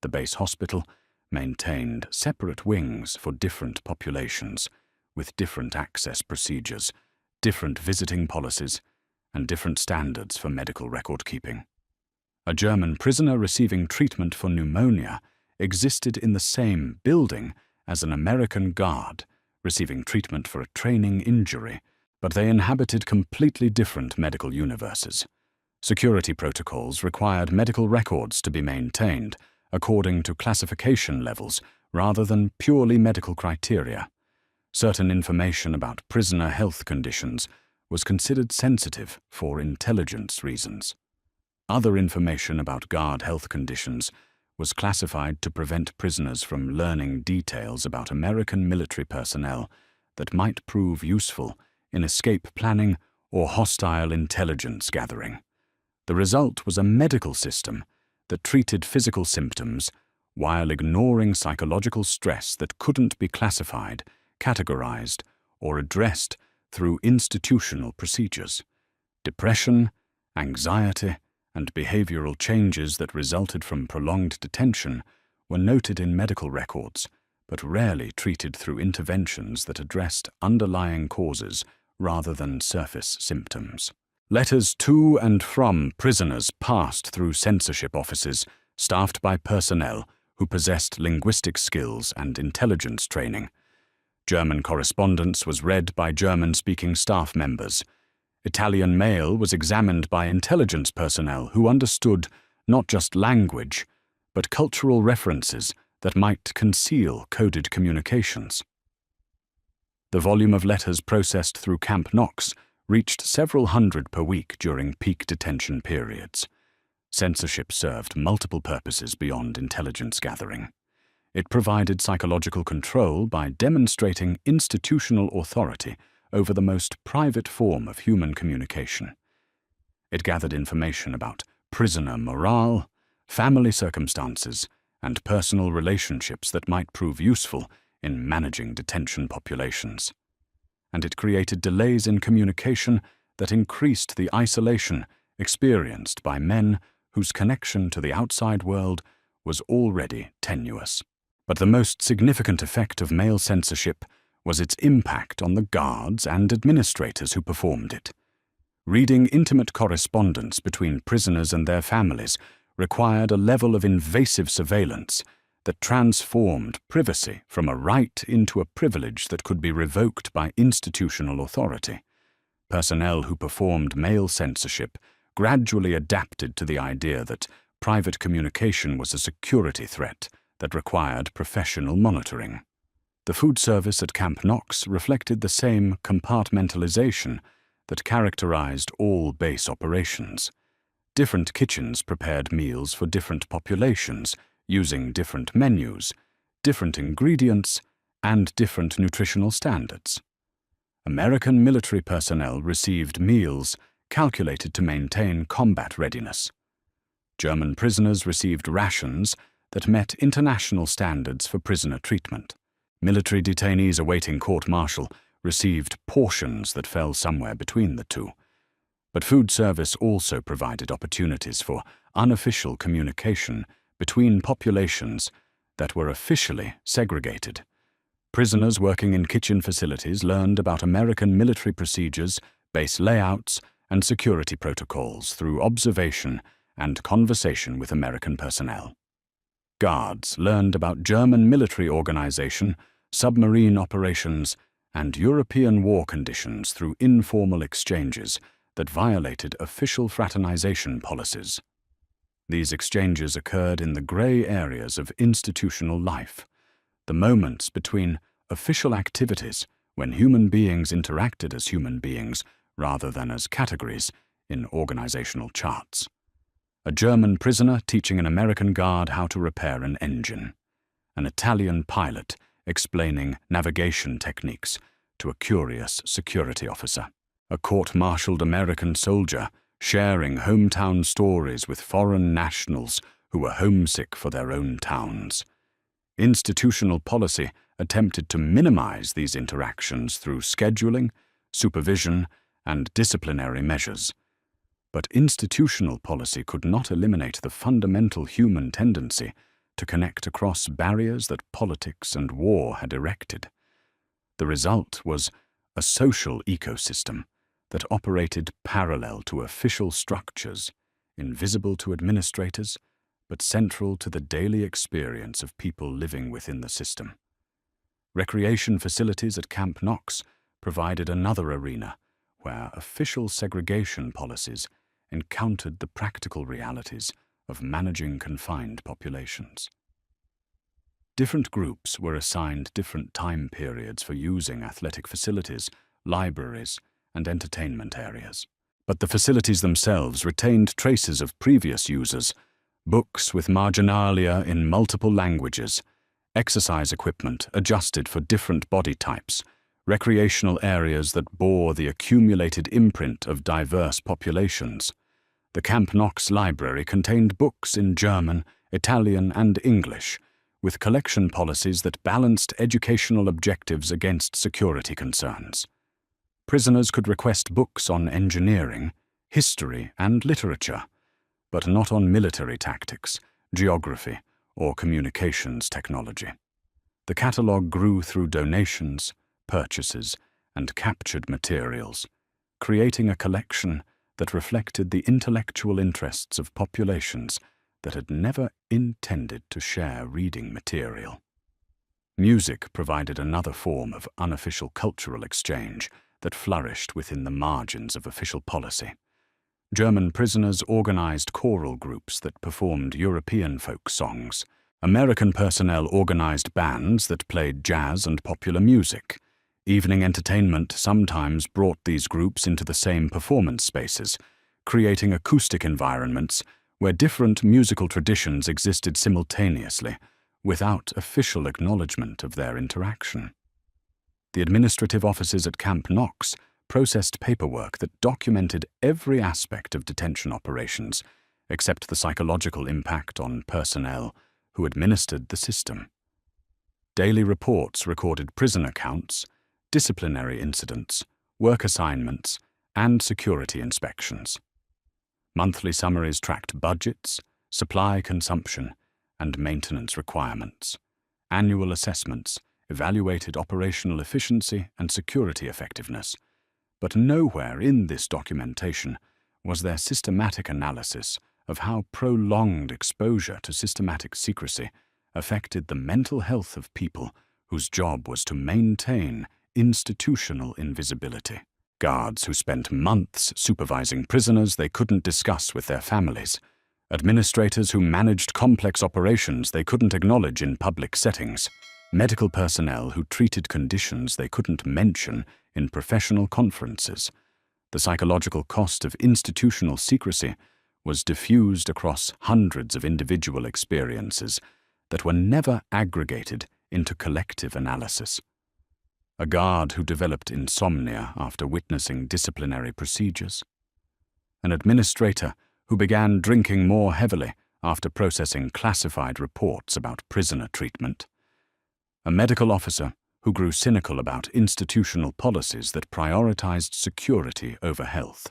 The base hospital maintained separate wings for different populations, with different access procedures, different visiting policies, and different standards for medical record-keeping. A German prisoner receiving treatment for pneumonia existed in the same building as an American guard receiving treatment for a training injury, but they inhabited completely different medical universes. Security protocols required medical records to be maintained according to classification levels rather than purely medical criteria. Certain information about prisoner health conditions was considered sensitive for intelligence reasons. Other information about guard health conditions was classified to prevent prisoners from learning details about American military personnel that might prove useful in escape planning or hostile intelligence gathering. The result was a medical system that treated physical symptoms while ignoring psychological stress that couldn't be classified, categorized, or addressed through institutional procedures. Depression, anxiety, and behavioral changes that resulted from prolonged detention were noted in medical records, but rarely treated through interventions that addressed underlying causes rather than surface symptoms. Letters to and from prisoners passed through censorship offices staffed by personnel who possessed linguistic skills and intelligence training. German correspondence was read by German-speaking staff members. Italian mail was examined by intelligence personnel who understood not just language, but cultural references that might conceal coded communications. The volume of letters processed through Camp Knox reached several hundred per week during peak detention periods. Censorship served multiple purposes beyond intelligence gathering. It provided psychological control by demonstrating institutional authority over the most private form of human communication. It gathered information about prisoner morale, family circumstances, and personal relationships that might prove useful in managing detention populations. And it created delays in communication that increased the isolation experienced by men whose connection to the outside world was already tenuous. But the most significant effect of mail censorship was its impact on the guards and administrators who performed it. Reading intimate correspondence between prisoners and their families required a level of invasive surveillance that transformed privacy from a right into a privilege that could be revoked by institutional authority. Personnel who performed mail censorship gradually adapted to the idea that private communication was a security threat that required professional monitoring. The food service at Camp Knox reflected the same compartmentalization that characterized all base operations. Different kitchens prepared meals for different populations, using different menus, different ingredients, and different nutritional standards. American military personnel received meals calculated to maintain combat readiness. German prisoners received rations that met international standards for prisoner treatment. Military detainees awaiting court-martial received portions that fell somewhere between the two. But food service also provided opportunities for unofficial communication between populations that were officially segregated. Prisoners working in kitchen facilities learned about American military procedures, base layouts, and security protocols through observation and conversation with American personnel. Guards learned about German military organization, submarine operations, and European war conditions through informal exchanges that violated official fraternization policies. These exchanges occurred in the gray areas of institutional life, the moments between official activities when human beings interacted as human beings rather than as categories in organizational charts. A German prisoner teaching an American guard how to repair an engine. An Italian pilot explaining navigation techniques to a curious security officer. A court-martialed American soldier sharing hometown stories with foreign nationals who were homesick for their own towns. Institutional policy attempted to minimize these interactions through scheduling, supervision, and disciplinary measures. But institutional policy could not eliminate the fundamental human tendency to connect across barriers that politics and war had erected. The result was a social ecosystem that operated parallel to official structures, invisible to administrators, but central to the daily experience of people living within the system. Recreation facilities at Camp Knox provided another arena where official segregation policies encountered the practical realities of managing confined populations. Different groups were assigned different time periods for using athletic facilities, libraries, and entertainment areas. But the facilities themselves retained traces of previous users, books with marginalia in multiple languages, exercise equipment adjusted for different body types, recreational areas that bore the accumulated imprint of diverse populations. The Camp Knox library contained books in German, Italian, and English, with collection policies that balanced educational objectives against security concerns. Prisoners could request books on engineering, history, and literature, but not on military tactics, geography, or communications technology. The catalogue grew through donations, purchases, and captured materials, creating a collection that reflected the intellectual interests of populations that had never intended to share reading material. Music provided another form of unofficial cultural exchange that flourished within the margins of official policy. German prisoners organized choral groups that performed European folk songs. American personnel organized bands that played jazz and popular music. Evening entertainment sometimes brought these groups into the same performance spaces, creating acoustic environments where different musical traditions existed simultaneously, without official acknowledgement of their interaction. The administrative offices at Camp Knox processed paperwork that documented every aspect of detention operations, except the psychological impact on personnel who administered the system. Daily reports recorded prison accounts, disciplinary incidents, work assignments, and security inspections. Monthly summaries tracked budgets, supply consumption, and maintenance requirements. Annual assessments evaluated operational efficiency and security effectiveness, but nowhere in this documentation was there systematic analysis of how prolonged exposure to systematic secrecy affected the mental health of people whose job was to maintain institutional invisibility. Guards who spent months supervising prisoners they couldn't discuss with their families. Administrators who managed complex operations they couldn't acknowledge in public settings. Medical personnel who treated conditions they couldn't mention in professional conferences. The psychological cost of institutional secrecy was diffused across hundreds of individual experiences that were never aggregated into collective analysis. A guard who developed insomnia after witnessing disciplinary procedures. An administrator who began drinking more heavily after processing classified reports about prisoner treatment. A medical officer who grew cynical about institutional policies that prioritized security over health.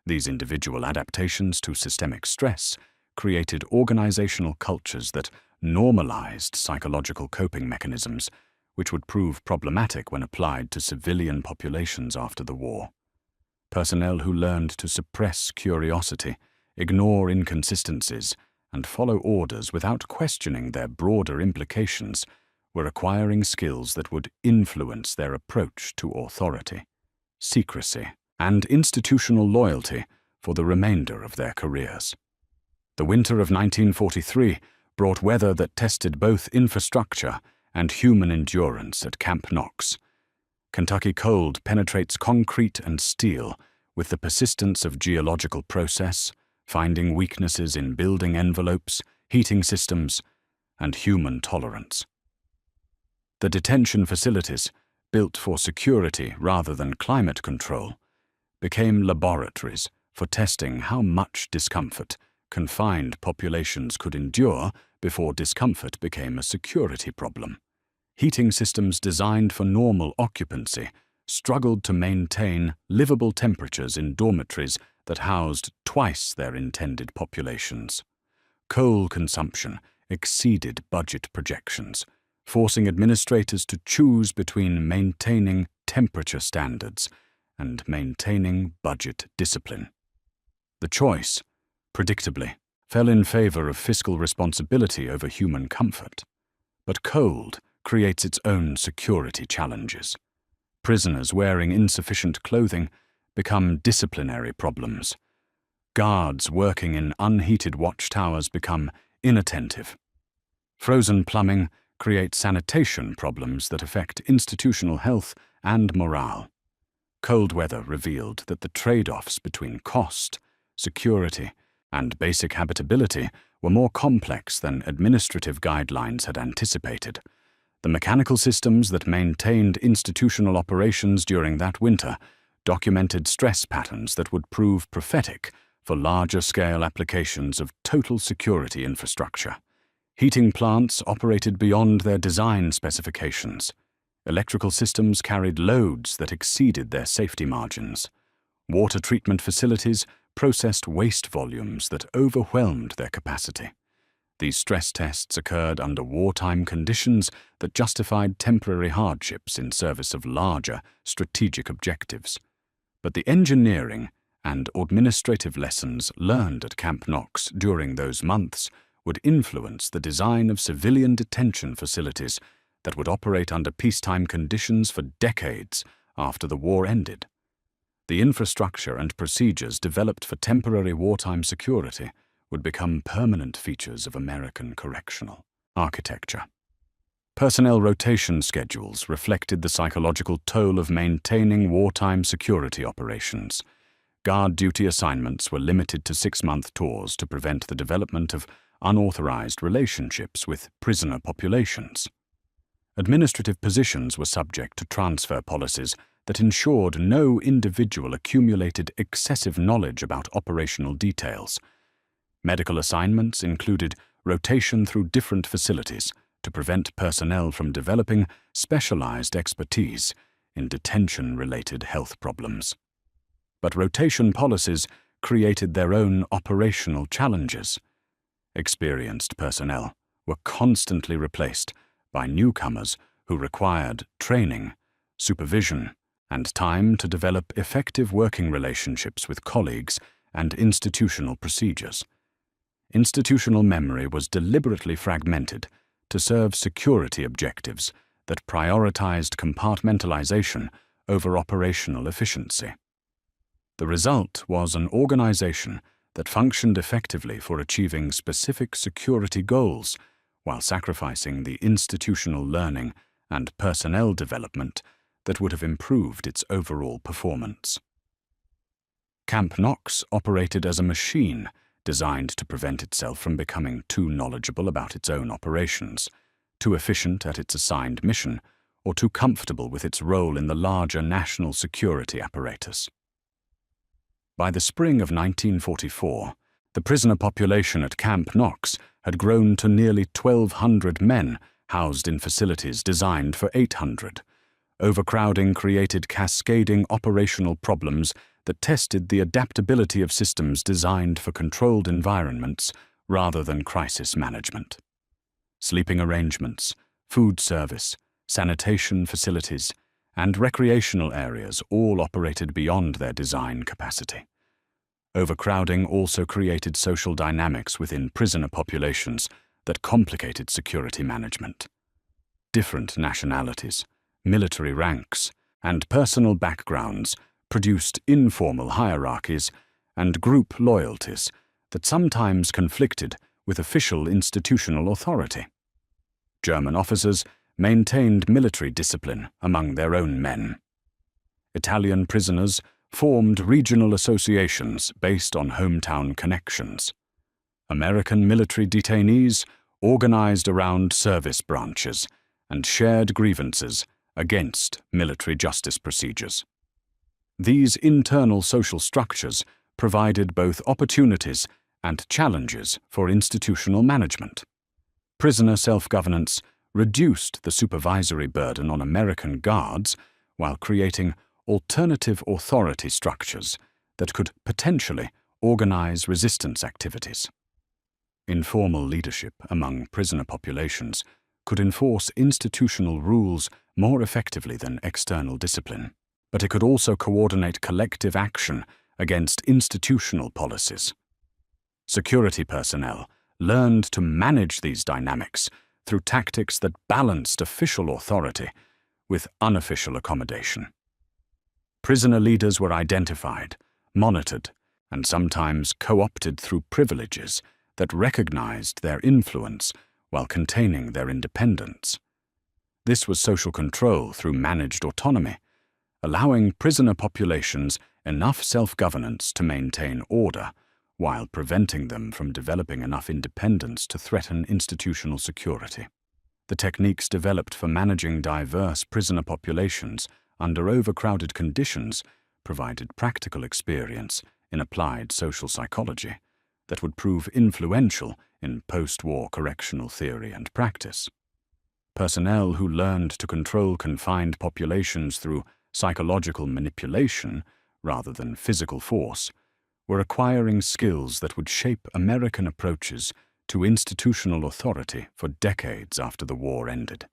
These individual adaptations to systemic stress created organizational cultures that normalized psychological coping mechanisms, which would prove problematic when applied to civilian populations after the war. Personnel who learned to suppress curiosity, ignore inconsistencies, and follow orders without questioning their broader implications were acquiring skills that would influence their approach to authority, secrecy, and institutional loyalty for the remainder of their careers. The winter of 1943 brought weather that tested both infrastructure and human endurance at Camp Knox. Kentucky cold penetrates concrete and steel with the persistence of geological process, finding weaknesses in building envelopes, heating systems, and human tolerance. The detention facilities, built for security rather than climate control, became laboratories for testing how much discomfort confined populations could endure before discomfort became a security problem. Heating systems designed for normal occupancy struggled to maintain livable temperatures in dormitories that housed twice their intended populations. Coal consumption exceeded budget projections, forcing administrators to choose between maintaining temperature standards and maintaining budget discipline. The choice, predictably, fell in favor of fiscal responsibility over human comfort. But cold creates its own security challenges. Prisoners wearing insufficient clothing become disciplinary problems. Guards working in unheated watchtowers become inattentive. Frozen plumbing creates sanitation problems that affect institutional health and morale. Cold weather revealed that the trade-offs between cost, security, and basic habitability were more complex than administrative guidelines had anticipated. The mechanical systems that maintained institutional operations during that winter documented stress patterns that would prove prophetic for larger-scale applications of total security infrastructure. Heating plants operated beyond their design specifications. Electrical systems carried loads that exceeded their safety margins. Water treatment facilities processed waste volumes that overwhelmed their capacity. These stress tests occurred under wartime conditions that justified temporary hardships in service of larger strategic objectives. But the engineering and administrative lessons learned at Camp Knox during those months would influence the design of civilian detention facilities that would operate under peacetime conditions for decades after the war ended. The infrastructure and procedures developed for temporary wartime security would become permanent features of American correctional architecture. Personnel rotation schedules reflected the psychological toll of maintaining wartime security operations. Guard duty assignments were limited to 6-month tours to prevent the development of unauthorized relationships with prisoner populations. Administrative positions were subject to transfer policies that ensured no individual accumulated excessive knowledge about operational details. Medical assignments included rotation through different facilities to prevent personnel from developing specialized expertise in detention-related health problems. But rotation policies created their own operational challenges. Experienced personnel were constantly replaced by newcomers who required training, supervision, and time to develop effective working relationships with colleagues and institutional procedures. Institutional memory was deliberately fragmented to serve security objectives that prioritized compartmentalization over operational efficiency. The result was an organization that functioned effectively for achieving specific security goals while sacrificing the institutional learning and personnel development that would have improved its overall performance. Camp Knox operated as a machine designed to prevent itself from becoming too knowledgeable about its own operations, too efficient at its assigned mission, or too comfortable with its role in the larger national security apparatus. By the spring of 1944, the prisoner population at Camp Knox had grown to nearly 1,200 men housed in facilities designed for 800. Overcrowding created cascading operational problems that tested the adaptability of systems designed for controlled environments rather than crisis management. Sleeping arrangements, food service, sanitation facilities, and recreational areas all operated beyond their design capacity. Overcrowding also created social dynamics within prisoner populations that complicated security management. Different nationalities, military ranks, and personal backgrounds produced informal hierarchies and group loyalties that sometimes conflicted with official institutional authority. German officers maintained military discipline among their own men. Italian prisoners formed regional associations based on hometown connections. American military detainees organized around service branches and shared grievances against military justice procedures. These internal social structures provided both opportunities and challenges for institutional management. Prisoner self-governance reduced the supervisory burden on American guards while creating alternative authority structures that could potentially organize resistance activities. Informal leadership among prisoner populations could enforce institutional rules more effectively than external discipline, but it could also coordinate collective action against institutional policies. Security personnel learned to manage these dynamics through tactics that balanced official authority with unofficial accommodation. Prisoner leaders were identified, monitored, and sometimes co-opted through privileges that recognized their influence while containing their independence. This was social control through managed autonomy, allowing prisoner populations enough self-governance to maintain order while preventing them from developing enough independence to threaten institutional security. The techniques developed for managing diverse prisoner populations under overcrowded conditions provided practical experience in applied social psychology that would prove influential in post-war correctional theory and practice. Personnel who learned to control confined populations through psychological manipulation rather than physical force were acquiring skills that would shape American approaches to institutional authority for decades after the war ended.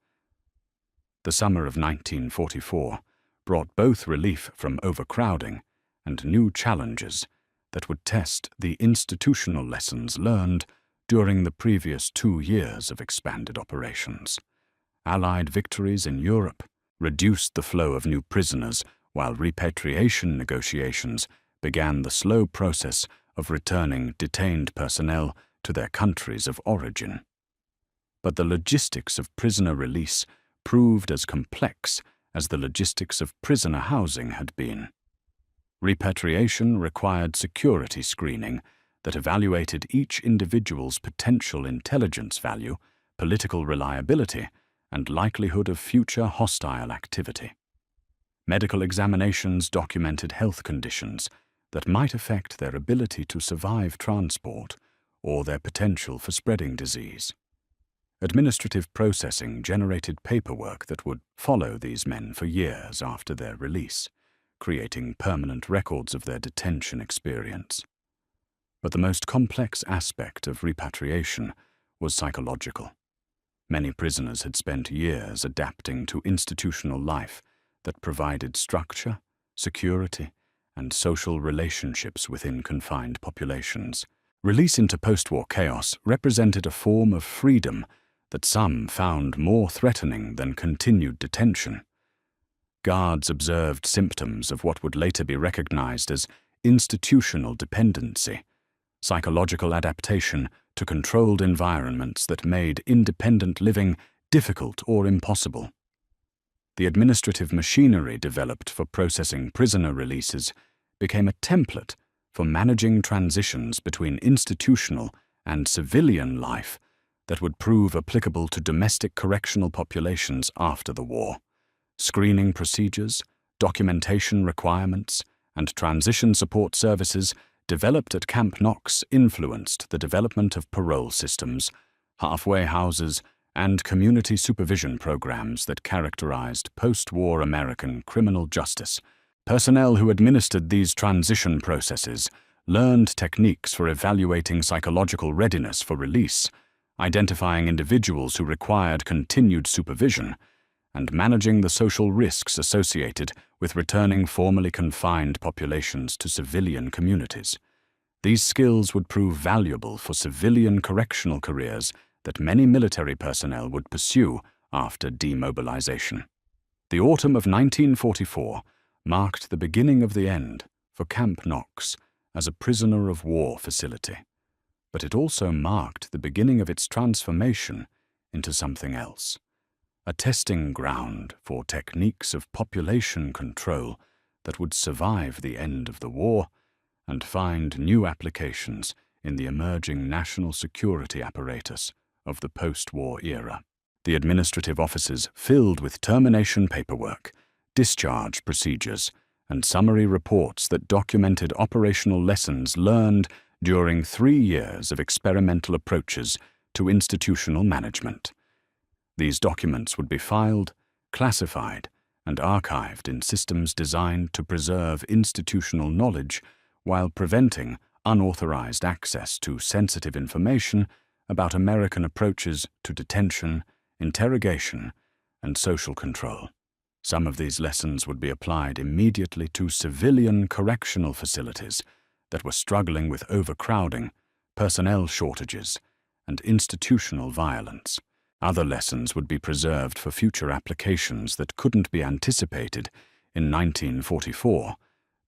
The summer of 1944 brought both relief from overcrowding and new challenges that would test the institutional lessons learned during the previous 2 years of expanded operations. Allied victories in Europe reduced the flow of new prisoners, while repatriation negotiations began the slow process of returning detained personnel to their countries of origin. But the logistics of prisoner release proved as complex as the logistics of prisoner housing had been. Repatriation required security screening that evaluated each individual's potential intelligence value, political reliability, and likelihood of future hostile activity. Medical examinations documented health conditions that might affect their ability to survive transport or their potential for spreading disease. Administrative processing generated paperwork that would follow these men for years after their release, creating permanent records of their detention experience. But the most complex aspect of repatriation was psychological. Many prisoners had spent years adapting to institutional life that provided structure, security, and social relationships within confined populations. Release into post-war chaos represented a form of freedom that some found more threatening than continued detention. Guards observed symptoms of what would later be recognized as institutional dependency, psychological adaptation to controlled environments that made independent living difficult or impossible. The administrative machinery developed for processing prisoner releases became a template for managing transitions between institutional and civilian life that would prove applicable to domestic correctional populations after the war. Screening procedures, documentation requirements, and transition support services developed at Camp Knox influenced the development of parole systems, halfway houses, and community supervision programs that characterized post-war American criminal justice. Personnel who administered these transition processes learned techniques for evaluating psychological readiness for release, identifying individuals who required continued supervision, and managing the social risks associated with returning formerly confined populations to civilian communities. These skills would prove valuable for civilian correctional careers that many military personnel would pursue after demobilization. The autumn of 1944 marked the beginning of the end for Camp Knox as a prisoner of war facility, but it also marked the beginning of its transformation into something else, a testing ground for techniques of population control that would survive the end of the war and find new applications in the emerging national security apparatus of the post-war era. The administrative offices filled with termination paperwork, discharge procedures, and summary reports that documented operational lessons learned during 3 years of experimental approaches to institutional management. These documents would be filed, classified, and archived in systems designed to preserve institutional knowledge while preventing unauthorized access to sensitive information about American approaches to detention, interrogation, and social control. Some of these lessons would be applied immediately to civilian correctional facilities that were struggling with overcrowding, personnel shortages, and institutional violence. Other lessons would be preserved for future applications that couldn't be anticipated in 1944,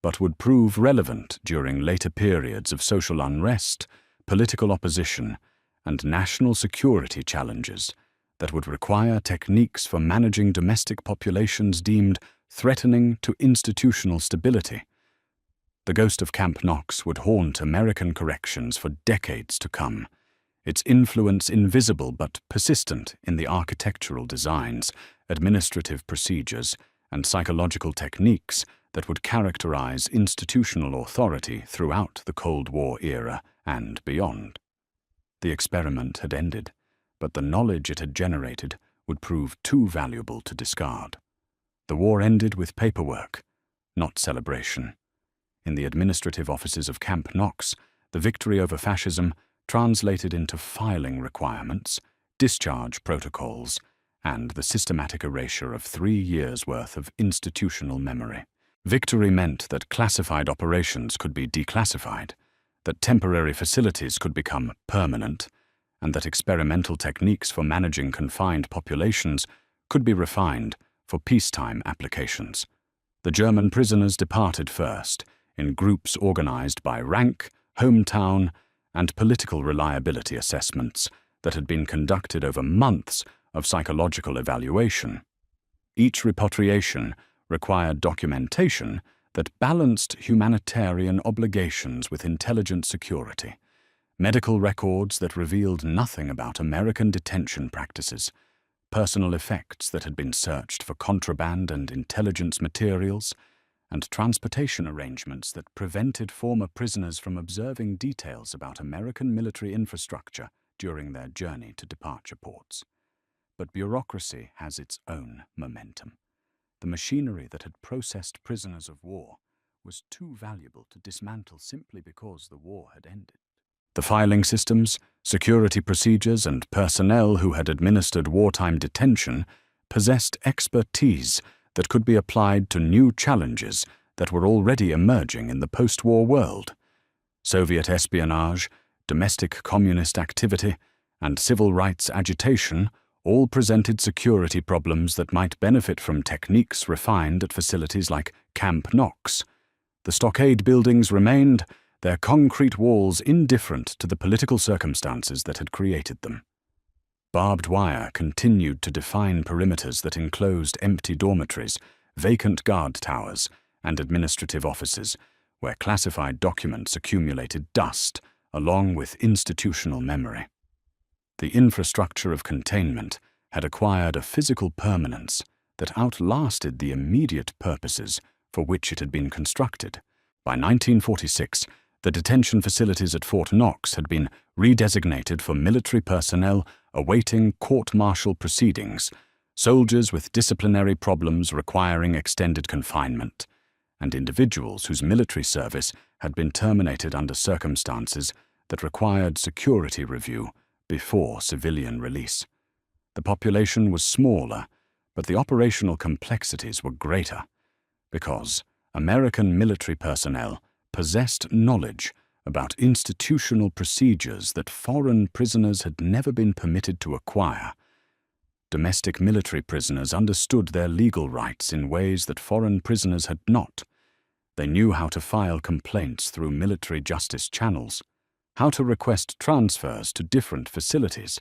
but would prove relevant during later periods of social unrest, political opposition, and national security challenges that would require techniques for managing domestic populations deemed threatening to institutional stability. The ghost of Camp Knox would haunt American corrections for decades to come, its influence invisible but persistent in the architectural designs, administrative procedures, and psychological techniques that would characterize institutional authority throughout the Cold War era and beyond. The experiment had ended, but the knowledge it had generated would prove too valuable to discard. The war ended with paperwork, not celebration. In the administrative offices of Camp Knox, the victory over fascism translated into filing requirements, discharge protocols, and the systematic erasure of 3 years' worth of institutional memory. Victory meant that classified operations could be declassified, that temporary facilities could become permanent, and that experimental techniques for managing confined populations could be refined for peacetime applications. The German prisoners departed first, in groups organized by rank, hometown, and political reliability assessments that had been conducted over months of psychological evaluation. Each repatriation required documentation that balanced humanitarian obligations with intelligent security, medical records that revealed nothing about American detention practices, personal effects that had been searched for contraband and intelligence materials, and transportation arrangements that prevented former prisoners from observing details about American military infrastructure during their journey to departure ports. But bureaucracy has its own momentum. The machinery that had processed prisoners of war was too valuable to dismantle simply because the war had ended. The filing systems, security procedures, and personnel who had administered wartime detention possessed expertise that could be applied to new challenges that were already emerging in the post-war world. Soviet espionage, domestic communist activity, and civil rights agitation all presented security problems that might benefit from techniques refined at facilities like Camp Knox. The stockade buildings remained, their concrete walls indifferent to the political circumstances that had created them. Barbed wire continued to define perimeters that enclosed empty dormitories, vacant guard towers, and administrative offices, where classified documents accumulated dust along with institutional memory. The infrastructure of containment had acquired a physical permanence that outlasted the immediate purposes for which it had been constructed. By 1946, the detention facilities at Fort Knox had been redesignated for military personnel awaiting court-martial proceedings, soldiers with disciplinary problems requiring extended confinement, and individuals whose military service had been terminated under circumstances that required security review before civilian release. The population was smaller, but the operational complexities were greater, because American military personnel possessed knowledge about institutional procedures that foreign prisoners had never been permitted to acquire. Domestic military prisoners understood their legal rights in ways that foreign prisoners had not. They knew how to file complaints through military justice channels, how to request transfers to different facilities,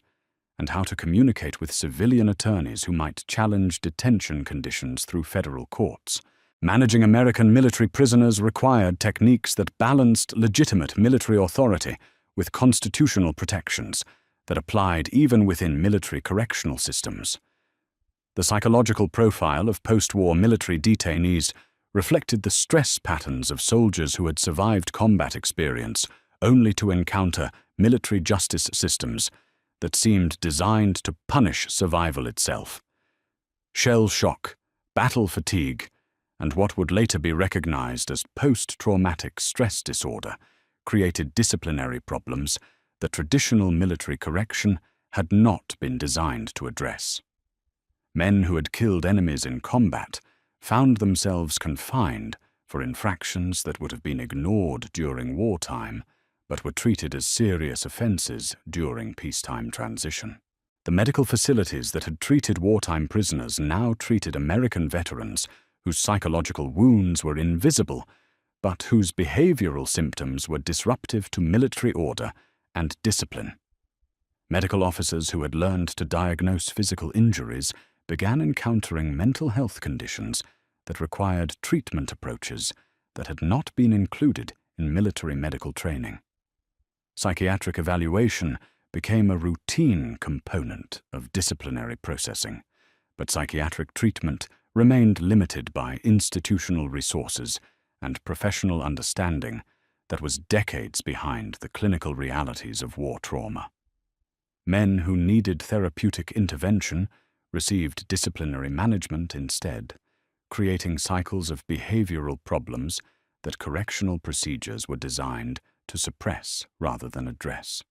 and how to communicate with civilian attorneys who might challenge detention conditions through federal courts. Managing American military prisoners required techniques that balanced legitimate military authority with constitutional protections that applied even within military correctional systems. The psychological profile of post-war military detainees reflected the stress patterns of soldiers who had survived combat experience only to encounter military justice systems that seemed designed to punish survival itself. Shell shock, battle fatigue, and what would later be recognized as post-traumatic stress disorder created disciplinary problems that traditional military correction had not been designed to address. Men who had killed enemies in combat found themselves confined for infractions that would have been ignored during wartime, but were treated as serious offenses during peacetime transition. The medical facilities that had treated wartime prisoners now treated American veterans whose psychological wounds were invisible, but whose behavioral symptoms were disruptive to military order and discipline. Medical officers who had learned to diagnose physical injuries began encountering mental health conditions that required treatment approaches that had not been included in military medical training. Psychiatric evaluation became a routine component of disciplinary processing, but psychiatric treatment remained limited by institutional resources and professional understanding that was decades behind the clinical realities of war trauma. Men who needed therapeutic intervention received disciplinary management instead, creating cycles of behavioral problems that correctional procedures were designed to suppress rather than address.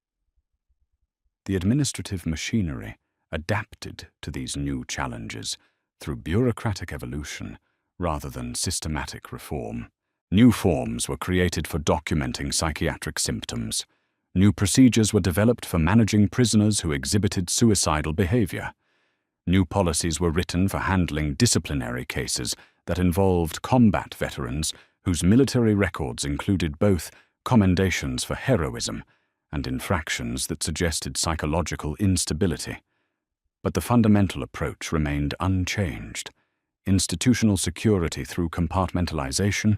The administrative machinery adapted to these new challenges through bureaucratic evolution rather than systematic reform. New forms were created for documenting psychiatric symptoms. New procedures were developed for managing prisoners who exhibited suicidal behavior. New policies were written for handling disciplinary cases that involved combat veterans whose military records included both commendations for heroism and infractions that suggested psychological instability. But the fundamental approach remained unchanged. Institutional security through compartmentalization,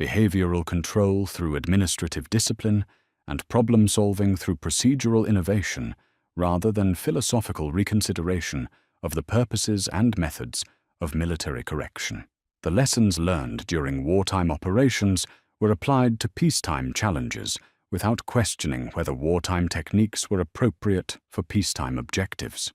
behavioral control through administrative discipline, and problem-solving through procedural innovation rather than philosophical reconsideration of the purposes and methods of military correction. The lessons learned during wartime operations were applied to peacetime challenges without questioning whether wartime techniques were appropriate for peacetime objectives.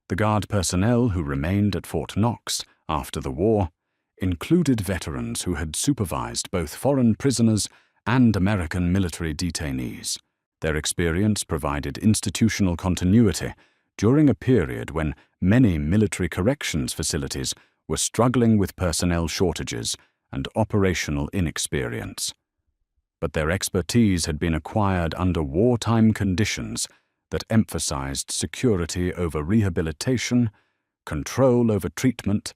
The Guard personnel who remained at Fort Knox after the war included veterans who had supervised both foreign prisoners and American military detainees. Their experience provided institutional continuity during a period when many military corrections facilities were struggling with personnel shortages and operational inexperience. But their expertise had been acquired under wartime conditions that emphasized security over rehabilitation, control over treatment,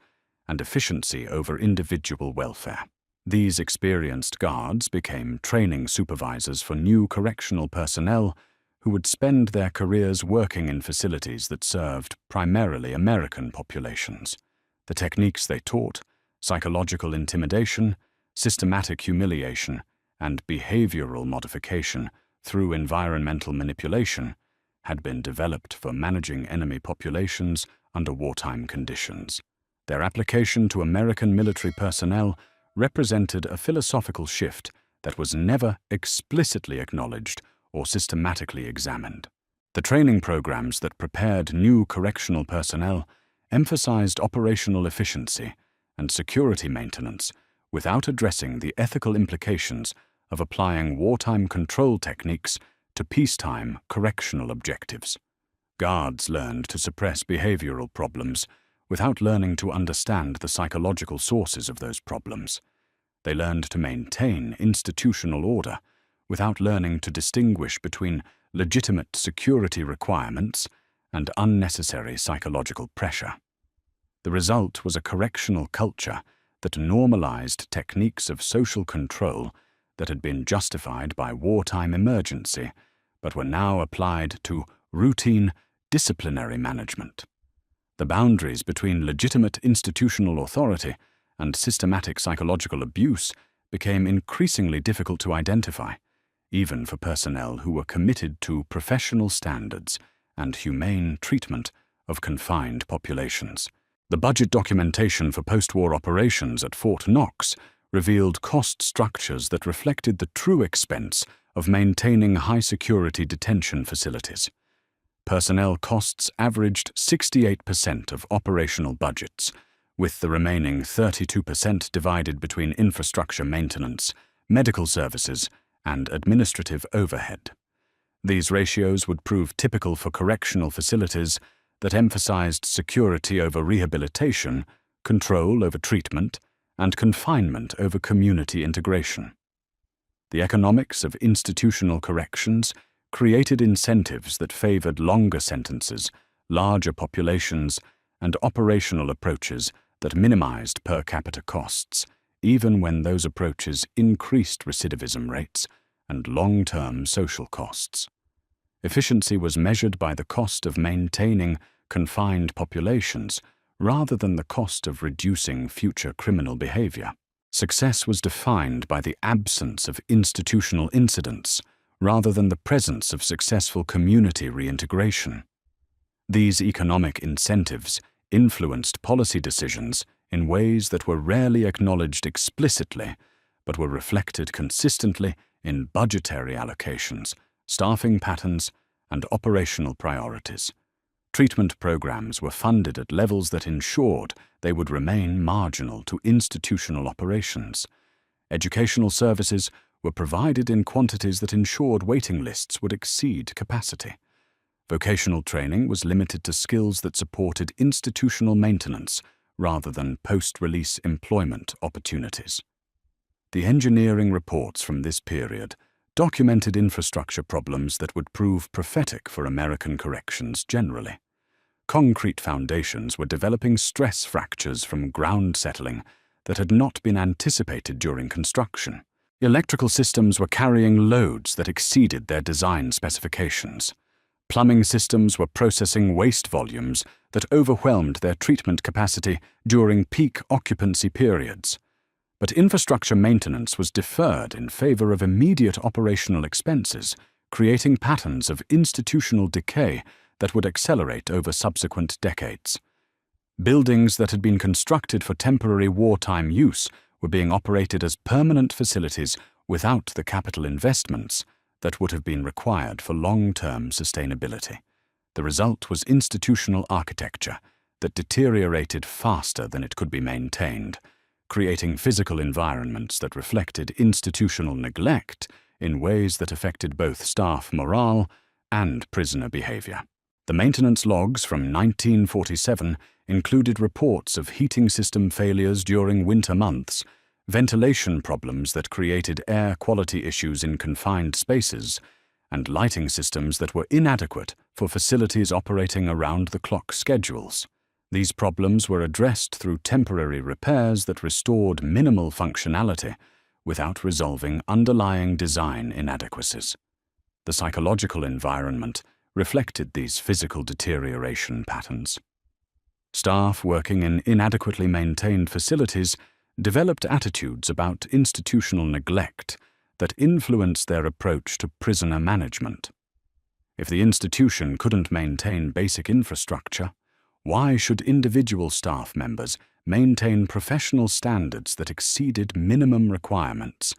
and efficiency over individual welfare. These experienced guards became training supervisors for new correctional personnel who would spend their careers working in facilities that served primarily American populations. The techniques they taught, psychological intimidation, systematic humiliation, and behavioral modification through environmental manipulation, had been developed for managing enemy populations under wartime conditions. Their application to American military personnel represented a philosophical shift that was never explicitly acknowledged or systematically examined. The training programs that prepared new correctional personnel emphasized operational efficiency and security maintenance without addressing the ethical implications of applying wartime control techniques to peacetime correctional objectives. Guards learned to suppress behavioral problems without learning to understand the psychological sources of those problems. They learned to maintain institutional order without learning to distinguish between legitimate security requirements and unnecessary psychological pressure. The result was a correctional culture that normalized techniques of social control that had been justified by wartime emergency, but were now applied to routine disciplinary management. The boundaries between legitimate institutional authority and systematic psychological abuse became increasingly difficult to identify, even for personnel who were committed to professional standards and humane treatment of confined populations. The budget documentation for post-war operations at Fort Knox revealed cost structures that reflected the true expense of maintaining high-security detention facilities. Personnel costs averaged 68% of operational budgets, with the remaining 32% divided between infrastructure maintenance, medical services, and administrative overhead. These ratios would prove typical for correctional facilities that emphasized security over rehabilitation, control over treatment, and confinement over community integration. The economics of institutional corrections created incentives that favored longer sentences, larger populations, and operational approaches that minimized per capita costs, even when those approaches increased recidivism rates and long-term social costs. Efficiency was measured by the cost of maintaining confined populations rather than the cost of reducing future criminal behavior. Success was defined by the absence of institutional incidents rather than the presence of successful community reintegration. These economic incentives influenced policy decisions in ways that were rarely acknowledged explicitly, but were reflected consistently in budgetary allocations, staffing patterns, and operational priorities. Treatment programs were funded at levels that ensured they would remain marginal to institutional operations. Educational services were provided in quantities that ensured waiting lists would exceed capacity. Vocational training was limited to skills that supported institutional maintenance rather than post-release employment opportunities. The engineering reports from this period documented infrastructure problems that would prove prophetic for American corrections generally. Concrete foundations were developing stress fractures from ground settling that had not been anticipated during construction. Electrical systems were carrying loads that exceeded their design specifications. Plumbing systems were processing waste volumes that overwhelmed their treatment capacity during peak occupancy periods. But infrastructure maintenance was deferred in favor of immediate operational expenses, creating patterns of institutional decay that would accelerate over subsequent decades. Buildings that had been constructed for temporary wartime use were being operated as permanent facilities without the capital investments that would have been required for long-term sustainability. The result was institutional architecture that deteriorated faster than it could be maintained, creating physical environments that reflected institutional neglect in ways that affected both staff morale and prisoner behavior. The maintenance logs from 1947 included reports of heating system failures during winter months, ventilation problems that created air quality issues in confined spaces, and lighting systems that were inadequate for facilities operating around-the-clock schedules. These problems were addressed through temporary repairs that restored minimal functionality without resolving underlying design inadequacies. The psychological environment reflected these physical deterioration patterns. Staff working in inadequately maintained facilities developed attitudes about institutional neglect that influenced their approach to prisoner management. If the institution couldn't maintain basic infrastructure, why should individual staff members maintain professional standards that exceeded minimum requirements?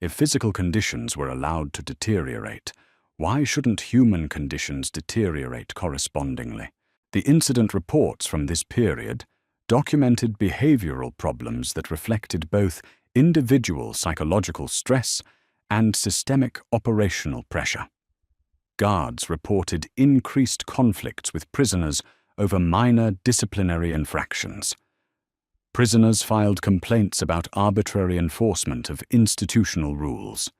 If physical conditions were allowed to deteriorate, why shouldn't human conditions deteriorate correspondingly? The incident reports from this period documented behavioral problems that reflected both individual psychological stress and systemic operational pressure. Guards reported increased conflicts with prisoners over minor disciplinary infractions. Prisoners filed complaints about arbitrary enforcement of institutional rules.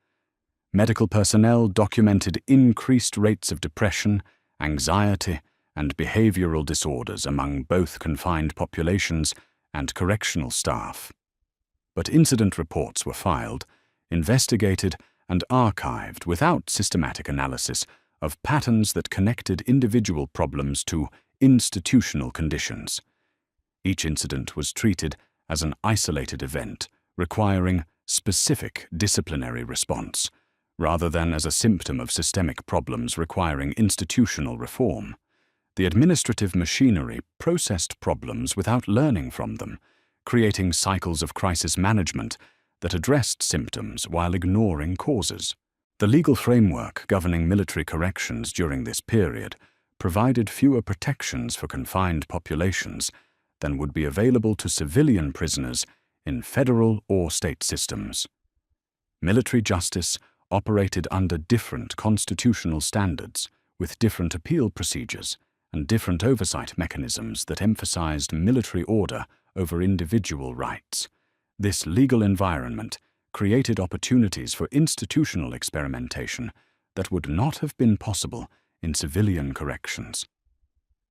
Medical personnel documented increased rates of depression, anxiety, and behavioral disorders among both confined populations and correctional staff. But incident reports were filed, investigated, and archived without systematic analysis of patterns that connected individual problems to institutional conditions. Each incident was treated as an isolated event, requiring specific disciplinary response, rather than as a symptom of systemic problems requiring institutional reform. The administrative machinery processed problems without learning from them, creating cycles of crisis management that addressed symptoms while ignoring causes. The legal framework governing military corrections during this period provided fewer protections for confined populations than would be available to civilian prisoners in federal or state systems. Military justice operated under different constitutional standards, with different appeal procedures and different oversight mechanisms that emphasized military order over individual rights. This legal environment created opportunities for institutional experimentation that would not have been possible in civilian corrections.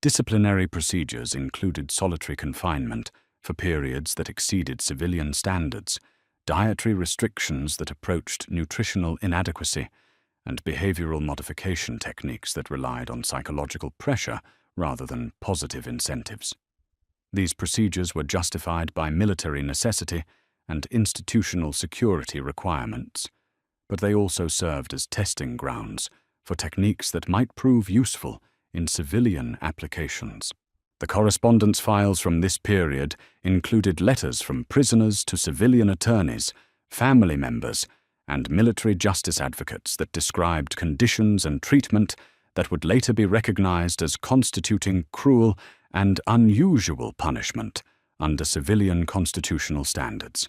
Disciplinary procedures included solitary confinement for periods that exceeded civilian standards, dietary restrictions that approached nutritional inadequacy, and behavioral modification techniques that relied on psychological pressure rather than positive incentives. These procedures were justified by military necessity and institutional security requirements, but they also served as testing grounds for techniques that might prove useful in civilian applications. The correspondence files from this period included letters from prisoners to civilian attorneys, family members, and military justice advocates that described conditions and treatment that would later be recognized as constituting cruel and unusual punishment under civilian constitutional standards.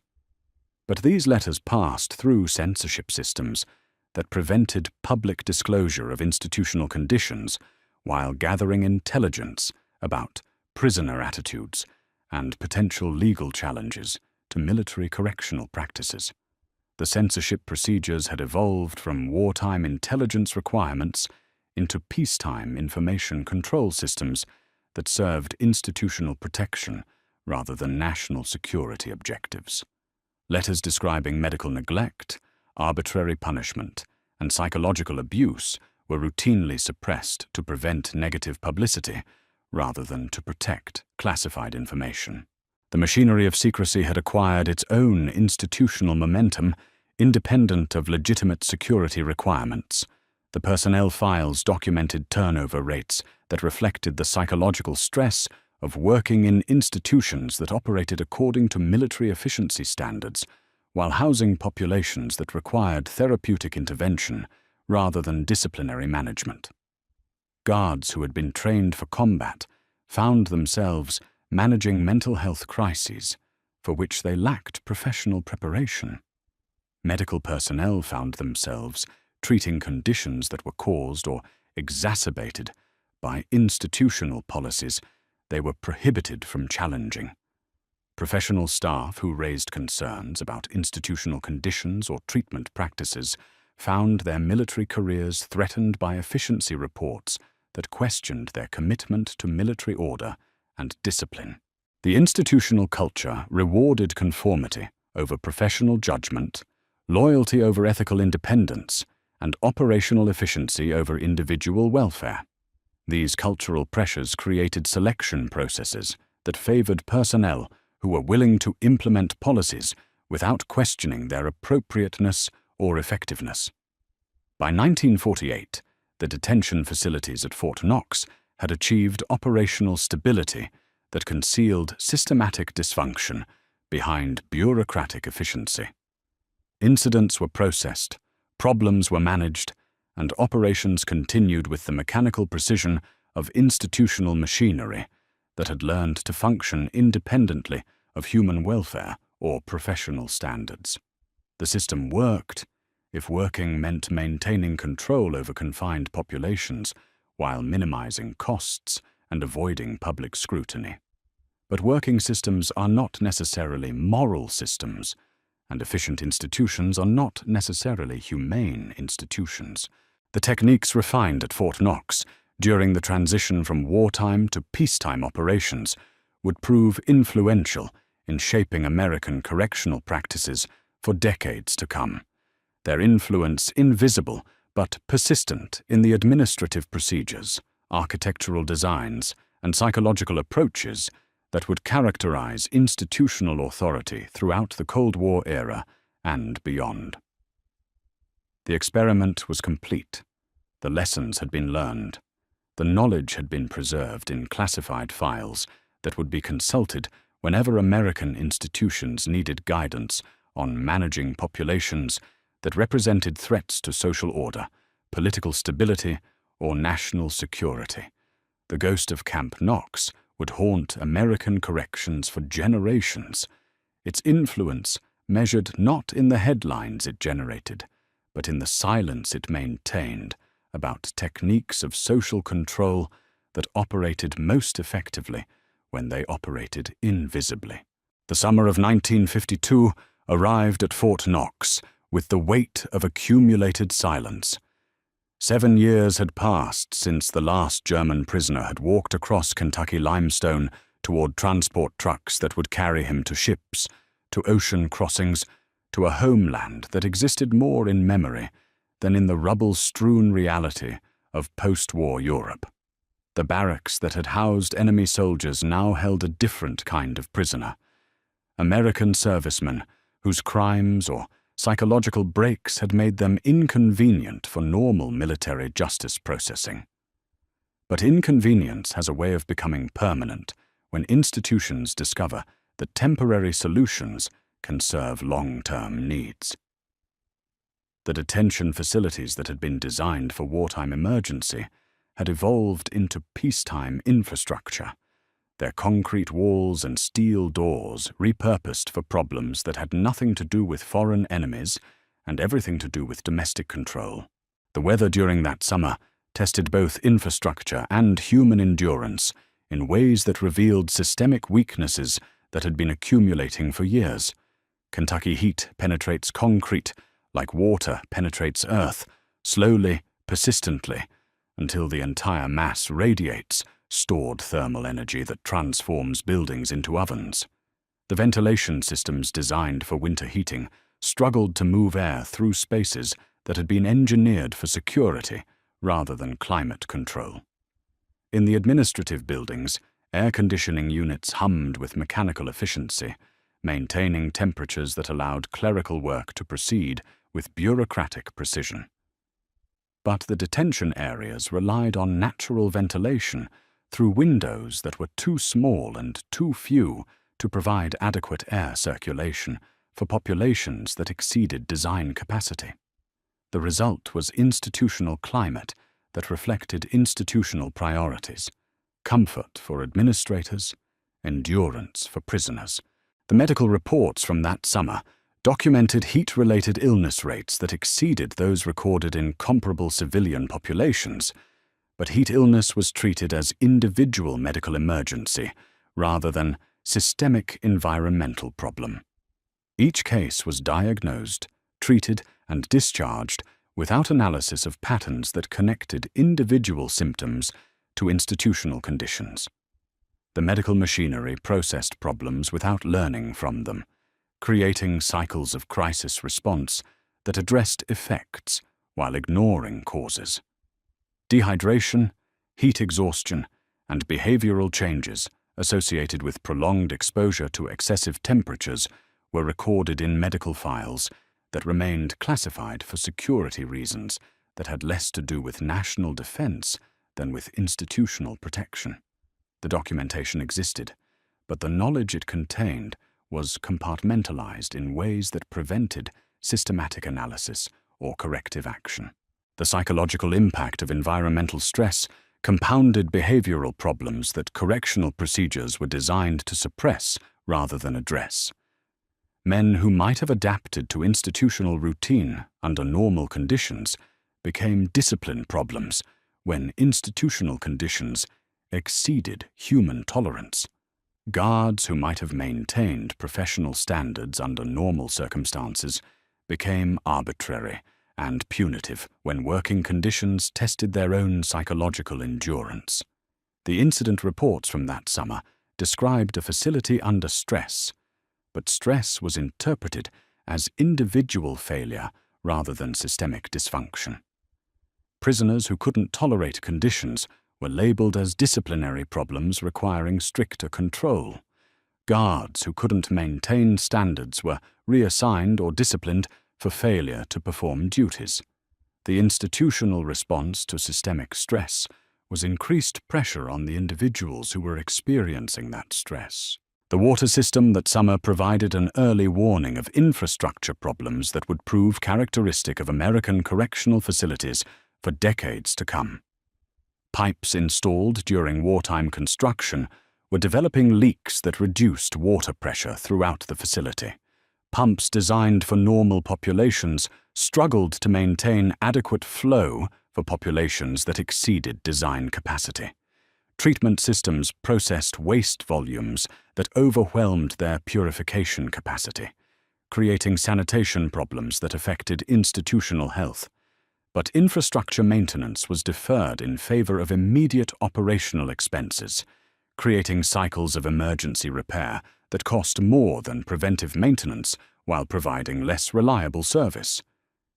But these letters passed through censorship systems that prevented public disclosure of institutional conditions while gathering intelligence about prisoner attitudes and potential legal challenges to military correctional practices. The censorship procedures had evolved from wartime intelligence requirements into peacetime information control systems that served institutional protection rather than national security objectives. Letters describing medical neglect, arbitrary punishment, and psychological abuse were routinely suppressed to prevent negative publicity rather than to protect classified information. The machinery of secrecy had acquired its own institutional momentum independent of legitimate security requirements. The personnel files documented turnover rates that reflected the psychological stress of working in institutions that operated according to military efficiency standards, while housing populations that required therapeutic intervention rather than disciplinary management. Guards who had been trained for combat found themselves managing mental health crises for which they lacked professional preparation. Medical personnel found themselves treating conditions that were caused or exacerbated by institutional policies they were prohibited from challenging. Professional staff who raised concerns about institutional conditions or treatment practices found their military careers threatened by efficiency reports that questioned their commitment to military order and discipline. The institutional culture rewarded conformity over professional judgment, loyalty over ethical independence, and operational efficiency over individual welfare. These cultural pressures created selection processes that favored personnel who were willing to implement policies without questioning their appropriateness or effectiveness. By 1948, the detention facilities at Fort Knox had achieved operational stability that concealed systematic dysfunction behind bureaucratic efficiency. Incidents were processed, problems were managed, and operations continued with the mechanical precision of institutional machinery that had learned to function independently of human welfare or professional standards. The system worked, if working meant maintaining control over confined populations while minimizing costs and avoiding public scrutiny. But working systems are not necessarily moral systems, and efficient institutions are not necessarily humane institutions. The techniques refined at Fort Knox during the transition from wartime to peacetime operations would prove influential in shaping American correctional practices for decades to come, their influence invisible but persistent in the administrative procedures, architectural designs, and psychological approaches that would characterize institutional authority throughout the Cold War era and beyond. The experiment was complete. The lessons had been learned. The knowledge had been preserved in classified files that would be consulted whenever American institutions needed guidance on managing populations that represented threats to social order, political stability, or national security. The ghost of Camp Knox would haunt American corrections for generations, its influence measured not in the headlines it generated, but in the silence it maintained about techniques of social control that operated most effectively when they operated invisibly. The summer of 1952 arrived at Fort Knox with the weight of accumulated silence. 7 years had passed since the last German prisoner had walked across Kentucky limestone toward transport trucks that would carry him to ships, to ocean crossings, to a homeland that existed more in memory than in the rubble-strewn reality of post-war Europe. The barracks that had housed enemy soldiers now held a different kind of prisoner. American servicemen whose crimes or psychological breaks had made them inconvenient for normal military justice processing. But inconvenience has a way of becoming permanent when institutions discover that temporary solutions can serve long-term needs. The detention facilities that had been designed for wartime emergency had evolved into peacetime infrastructure, their concrete walls and steel doors repurposed for problems that had nothing to do with foreign enemies and everything to do with domestic control. The weather during that summer tested both infrastructure and human endurance in ways that revealed systemic weaknesses that had been accumulating for years. Kentucky heat penetrates concrete like water penetrates earth, slowly, persistently, until the entire mass radiates stored thermal energy that transforms buildings into ovens. The ventilation systems designed for winter heating struggled to move air through spaces that had been engineered for security rather than climate control. In the administrative buildings, air conditioning units hummed with mechanical efficiency, maintaining temperatures that allowed clerical work to proceed with bureaucratic precision. But the detention areas relied on natural ventilation through windows that were too small and too few to provide adequate air circulation for populations that exceeded design capacity. The result was institutional climate that reflected institutional priorities: comfort for administrators, endurance for prisoners. The medical reports from that summer documented heat-related illness rates that exceeded those recorded in comparable civilian populations, but heat illness was treated as individual medical emergency rather than systemic environmental problem. Each case was diagnosed, treated, and discharged without analysis of patterns that connected individual symptoms to institutional conditions. The medical machinery processed problems without learning from them, creating cycles of crisis response that addressed effects while ignoring causes. Dehydration, heat exhaustion, and behavioral changes associated with prolonged exposure to excessive temperatures were recorded in medical files that remained classified for security reasons that had less to do with national defense than with institutional protection. The documentation existed, but the knowledge it contained was compartmentalized in ways that prevented systematic analysis or corrective action. The psychological impact of environmental stress compounded behavioral problems that correctional procedures were designed to suppress rather than address. Men who might have adapted to institutional routine under normal conditions became discipline problems when institutional conditions exceeded human tolerance. Guards who might have maintained professional standards under normal circumstances became arbitrary and punitive when working conditions tested their own psychological endurance. The incident reports from that summer described a facility under stress, but stress was interpreted as individual failure rather than systemic dysfunction. Prisoners who couldn't tolerate conditions were labeled as disciplinary problems requiring stricter control. Guards who couldn't maintain standards were reassigned or disciplined for failure to perform duties. The institutional response to systemic stress was increased pressure on the individuals who were experiencing that stress. The water system that summer provided an early warning of infrastructure problems that would prove characteristic of American correctional facilities for decades to come. Pipes installed during wartime construction were developing leaks that reduced water pressure throughout the facility. Pumps designed for normal populations struggled to maintain adequate flow for populations that exceeded design capacity. Treatment systems processed waste volumes that overwhelmed their purification capacity, creating sanitation problems that affected institutional health. But infrastructure maintenance was deferred in favor of immediate operational expenses, creating cycles of emergency repair that cost more than preventive maintenance while providing less reliable service.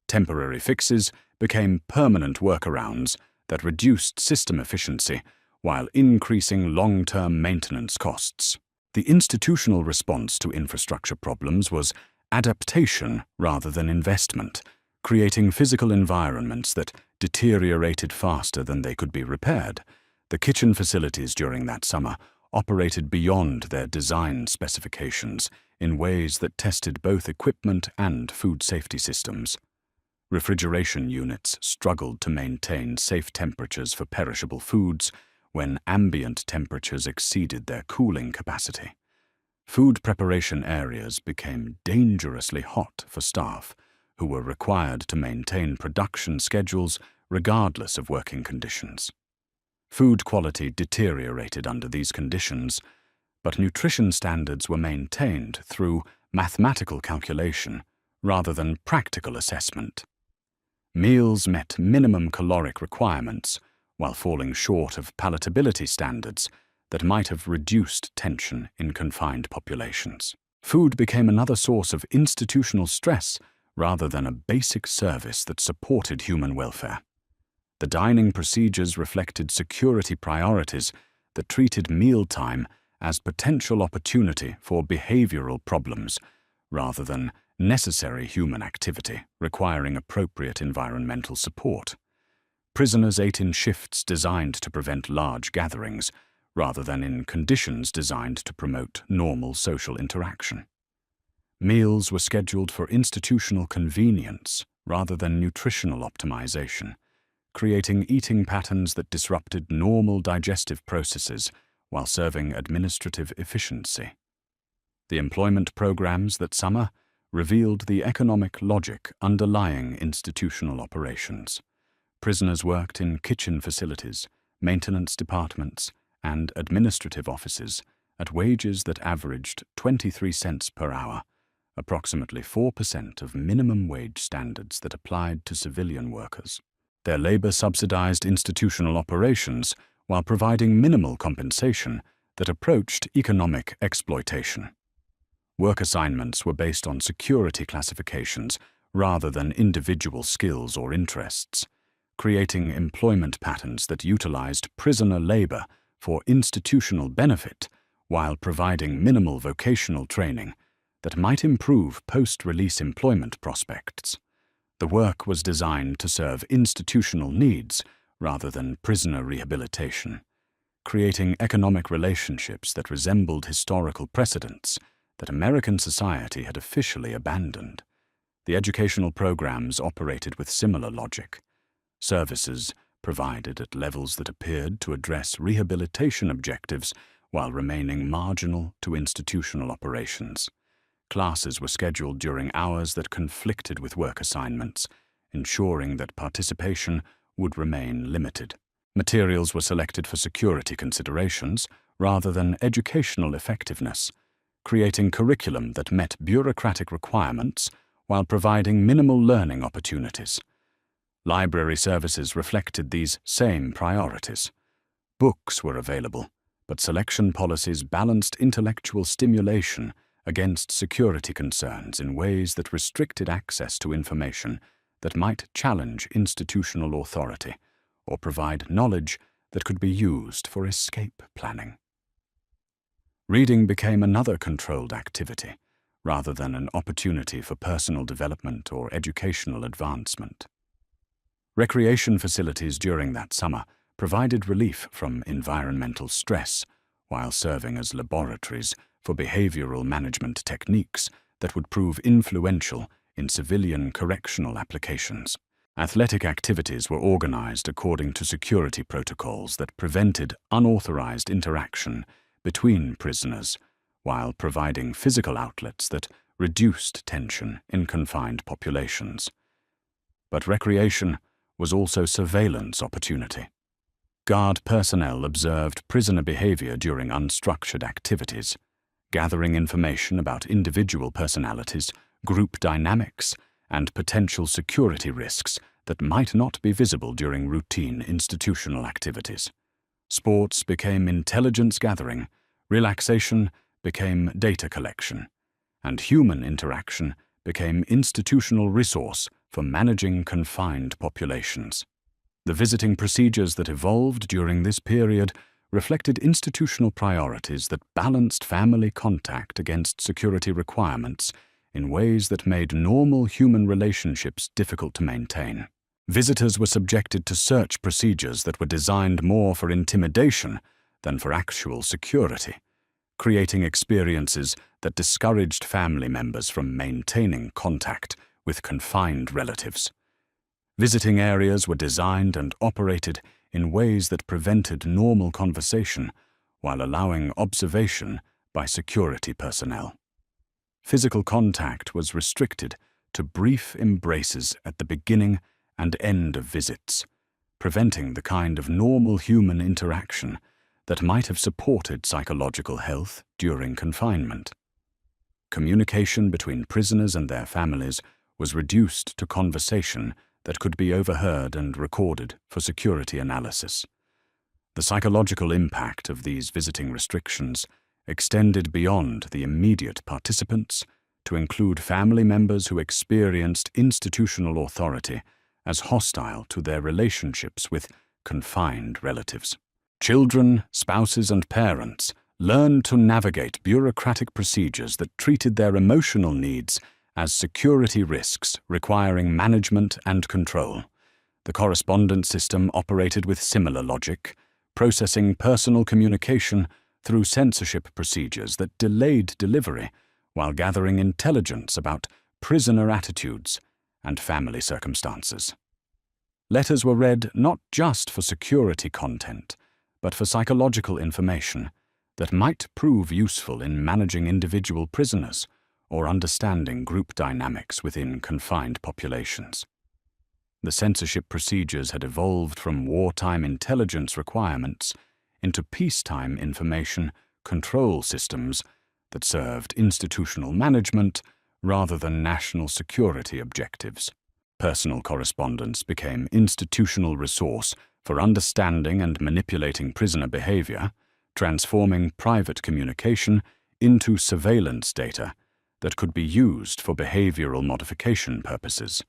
Temporary fixes became permanent workarounds that reduced system efficiency while increasing long-term maintenance costs. The institutional response to infrastructure problems was adaptation rather than investment, creating physical environments that deteriorated faster than they could be repaired. The kitchen facilities during that summer operated beyond their design specifications in ways that tested both equipment and food safety systems. Refrigeration units struggled to maintain safe temperatures for perishable foods when ambient temperatures exceeded their cooling capacity. Food preparation areas became dangerously hot for staff, who were required to maintain production schedules regardless of working conditions. Food quality deteriorated under these conditions, but nutrition standards were maintained through mathematical calculation rather than practical assessment. Meals met minimum caloric requirements while falling short of palatability standards that might have reduced tension in confined populations. Food became another source of institutional stress rather than a basic service that supported human welfare. The dining procedures reflected security priorities that treated mealtime as potential opportunity for behavioral problems rather than necessary human activity requiring appropriate environmental support. Prisoners ate in shifts designed to prevent large gatherings rather than in conditions designed to promote normal social interaction. Meals were scheduled for institutional convenience rather than nutritional optimization, creating eating patterns that disrupted normal digestive processes while serving administrative efficiency. The employment programs that summer revealed the economic logic underlying institutional operations. Prisoners worked in kitchen facilities, maintenance departments, and administrative offices at wages that averaged 23 cents per hour, approximately 4% of minimum wage standards that applied to civilian workers. Their labor subsidized institutional operations while providing minimal compensation that approached economic exploitation. Work assignments were based on security classifications rather than individual skills or interests, creating employment patterns that utilized prisoner labor for institutional benefit while providing minimal vocational training that might improve post-release employment prospects. The work was designed to serve institutional needs rather than prisoner rehabilitation, creating economic relationships that resembled historical precedents that American society had officially abandoned. The educational programs operated with similar logic. Services provided at levels that appeared to address rehabilitation objectives while remaining marginal to institutional operations. Classes were scheduled during hours that conflicted with work assignments, ensuring that participation would remain limited. Materials were selected for security considerations rather than educational effectiveness, creating curriculum that met bureaucratic requirements while providing minimal learning opportunities. Library services reflected these same priorities. Books were available, but selection policies balanced intellectual stimulation against security concerns in ways that restricted access to information that might challenge institutional authority or provide knowledge that could be used for escape planning. Reading became another controlled activity, rather than an opportunity for personal development or educational advancement. Recreation facilities during that summer provided relief from environmental stress while serving as laboratories for behavioral management techniques that would prove influential in civilian correctional applications. Athletic activities were organized according to security protocols that prevented unauthorized interaction between prisoners while providing physical outlets that reduced tension in confined populations. But recreation was also surveillance opportunity. Guard personnel observed prisoner behavior during unstructured activities, gathering information about individual personalities, group dynamics, and potential security risks that might not be visible during routine institutional activities. Sports became intelligence gathering, relaxation became data collection, and human interaction became institutional resource for managing confined populations. The visiting procedures that evolved during this period reflected institutional priorities that balanced family contact against security requirements in ways that made normal human relationships difficult to maintain. Visitors were subjected to search procedures that were designed more for intimidation than for actual security, creating experiences that discouraged family members from maintaining contact with confined relatives. Visiting areas were designed and operated in ways that prevented normal conversation while allowing observation by security personnel. Physical contact was restricted to brief embraces at the beginning and end of visits, preventing the kind of normal human interaction that might have supported psychological health during confinement. Communication between prisoners and their families was reduced to conversation that could be overheard and recorded for security analysis. The psychological impact of these visiting restrictions extended beyond the immediate participants to include family members who experienced institutional authority as hostile to their relationships with confined relatives. Children, spouses, and parents learned to navigate bureaucratic procedures that treated their emotional needs as security risks requiring management and control. The correspondence system operated with similar logic, processing personal communication through censorship procedures that delayed delivery while gathering intelligence about prisoner attitudes and family circumstances. Letters were read not just for security content, but for psychological information that might prove useful in managing individual prisoners or understanding group dynamics within confined populations. The censorship procedures had evolved from wartime intelligence requirements into peacetime information control systems that served institutional management rather than national security objectives. Personal correspondence became institutional resource for understanding and manipulating prisoner behavior, transforming private communication into surveillance data that could be used for behavioral modification purposes.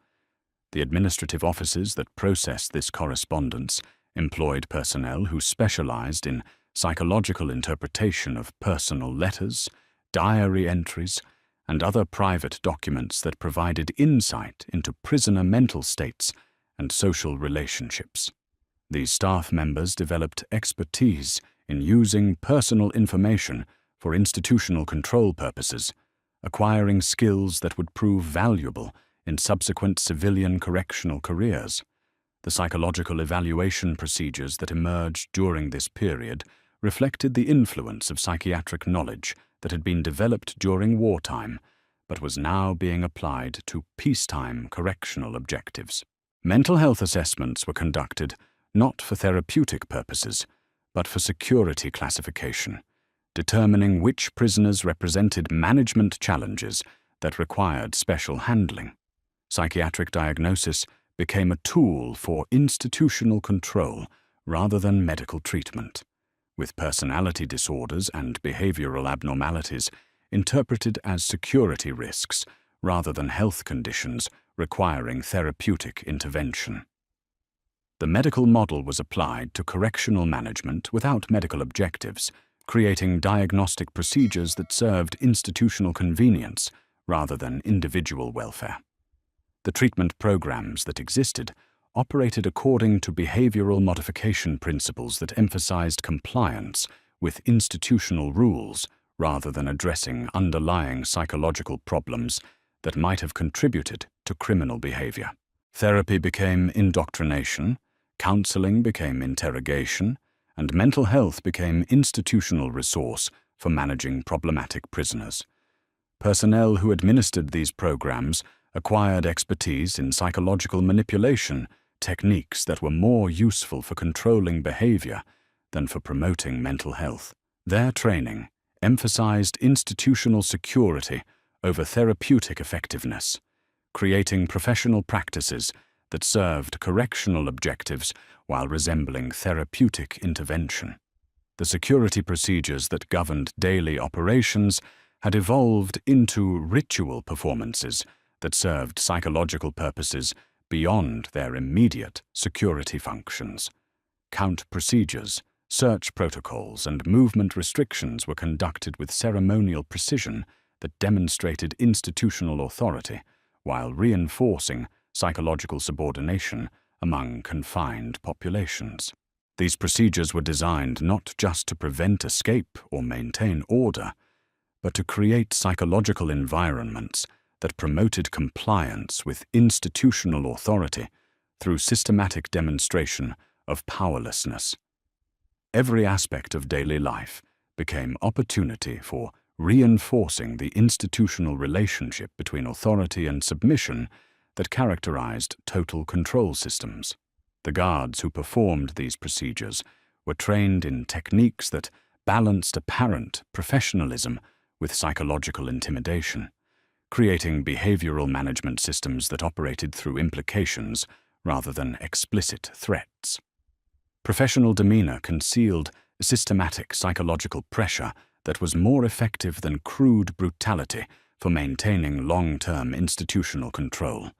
The administrative offices that processed this correspondence employed personnel who specialized in psychological interpretation of personal letters, diary entries, and other private documents that provided insight into prisoner mental states and social relationships. These staff members developed expertise in using personal information for institutional control purposes, acquiring skills that would prove valuable in subsequent civilian correctional careers. The psychological evaluation procedures that emerged during this period reflected the influence of psychiatric knowledge that had been developed during wartime, but was now being applied to peacetime correctional objectives. Mental health assessments were conducted not for therapeutic purposes, but for security classification, determining which prisoners represented management challenges that required special handling. Psychiatric diagnosis became a tool for institutional control rather than medical treatment, with personality disorders and behavioral abnormalities interpreted as security risks rather than health conditions requiring therapeutic intervention. The medical model was applied to correctional management without medical objectives, creating diagnostic procedures that served institutional convenience rather than individual welfare. The treatment programs that existed operated according to behavioral modification principles that emphasized compliance with institutional rules rather than addressing underlying psychological problems that might have contributed to criminal behavior. Therapy became indoctrination, counseling became interrogation, and mental health became institutional resource for managing problematic prisoners. Personnel who administered these programs acquired expertise in psychological manipulation, techniques that were more useful for controlling behavior than for promoting mental health. Their training emphasized institutional security over therapeutic effectiveness, creating professional practices that served correctional objectives while resembling therapeutic intervention. The security procedures that governed daily operations had evolved into ritual performances that served psychological purposes beyond their immediate security functions. Count procedures, search protocols, and movement restrictions were conducted with ceremonial precision that demonstrated institutional authority while reinforcing psychological subordination among confined populations. These procedures were designed not just to prevent escape or maintain order, but to create psychological environments that promoted compliance with institutional authority through systematic demonstration of powerlessness. Every aspect of daily life became opportunity for reinforcing the institutional relationship between authority and submission that characterized total control systems. The guards who performed these procedures were trained in techniques that balanced apparent professionalism with psychological intimidation, creating behavioral management systems that operated through implications rather than explicit threats. Professional demeanor concealed systematic psychological pressure that was more effective than crude brutality for maintaining long-term institutional control.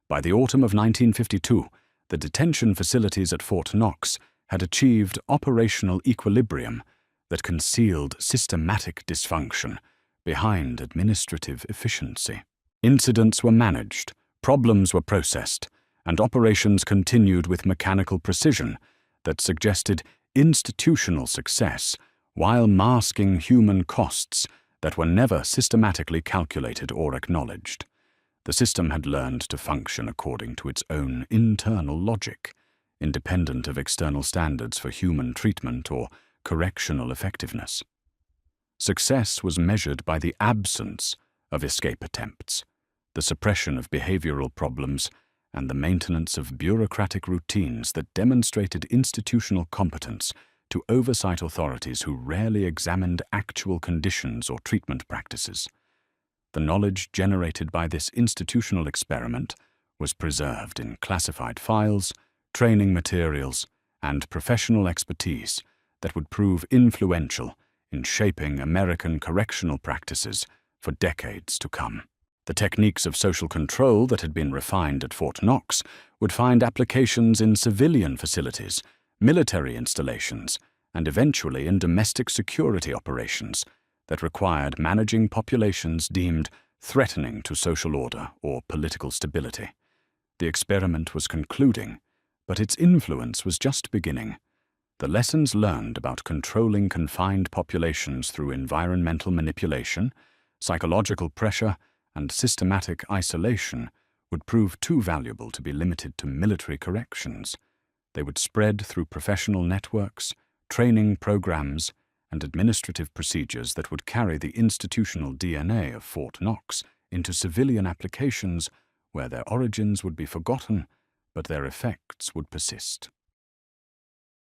By the autumn of 1952, the detention facilities at Fort Knox had achieved operational equilibrium that concealed systematic dysfunction behind administrative efficiency. Incidents were managed, problems were processed, and operations continued with mechanical precision that suggested institutional success while masking human costs that were never systematically calculated or acknowledged. The system had learned to function according to its own internal logic, independent of external standards for human treatment or correctional effectiveness. Success was measured by the absence of escape attempts, the suppression of behavioral problems, and the maintenance of bureaucratic routines that demonstrated institutional competence to oversight authorities who rarely examined actual conditions or treatment practices. The knowledge generated by this institutional experiment was preserved in classified files, training materials, and professional expertise that would prove influential in shaping American correctional practices for decades to come. The techniques of social control that had been refined at Fort Knox would find applications in civilian facilities, military installations, and eventually in domestic security operations that required managing populations deemed threatening to social order or political stability. The experiment was concluding, but its influence was just beginning. The lessons learned about controlling confined populations through environmental manipulation, psychological pressure, and systematic isolation would prove too valuable to be limited to military corrections. They would spread through professional networks, training programs, and administrative procedures that would carry the institutional DNA of Fort Knox into civilian applications where their origins would be forgotten, but their effects would persist.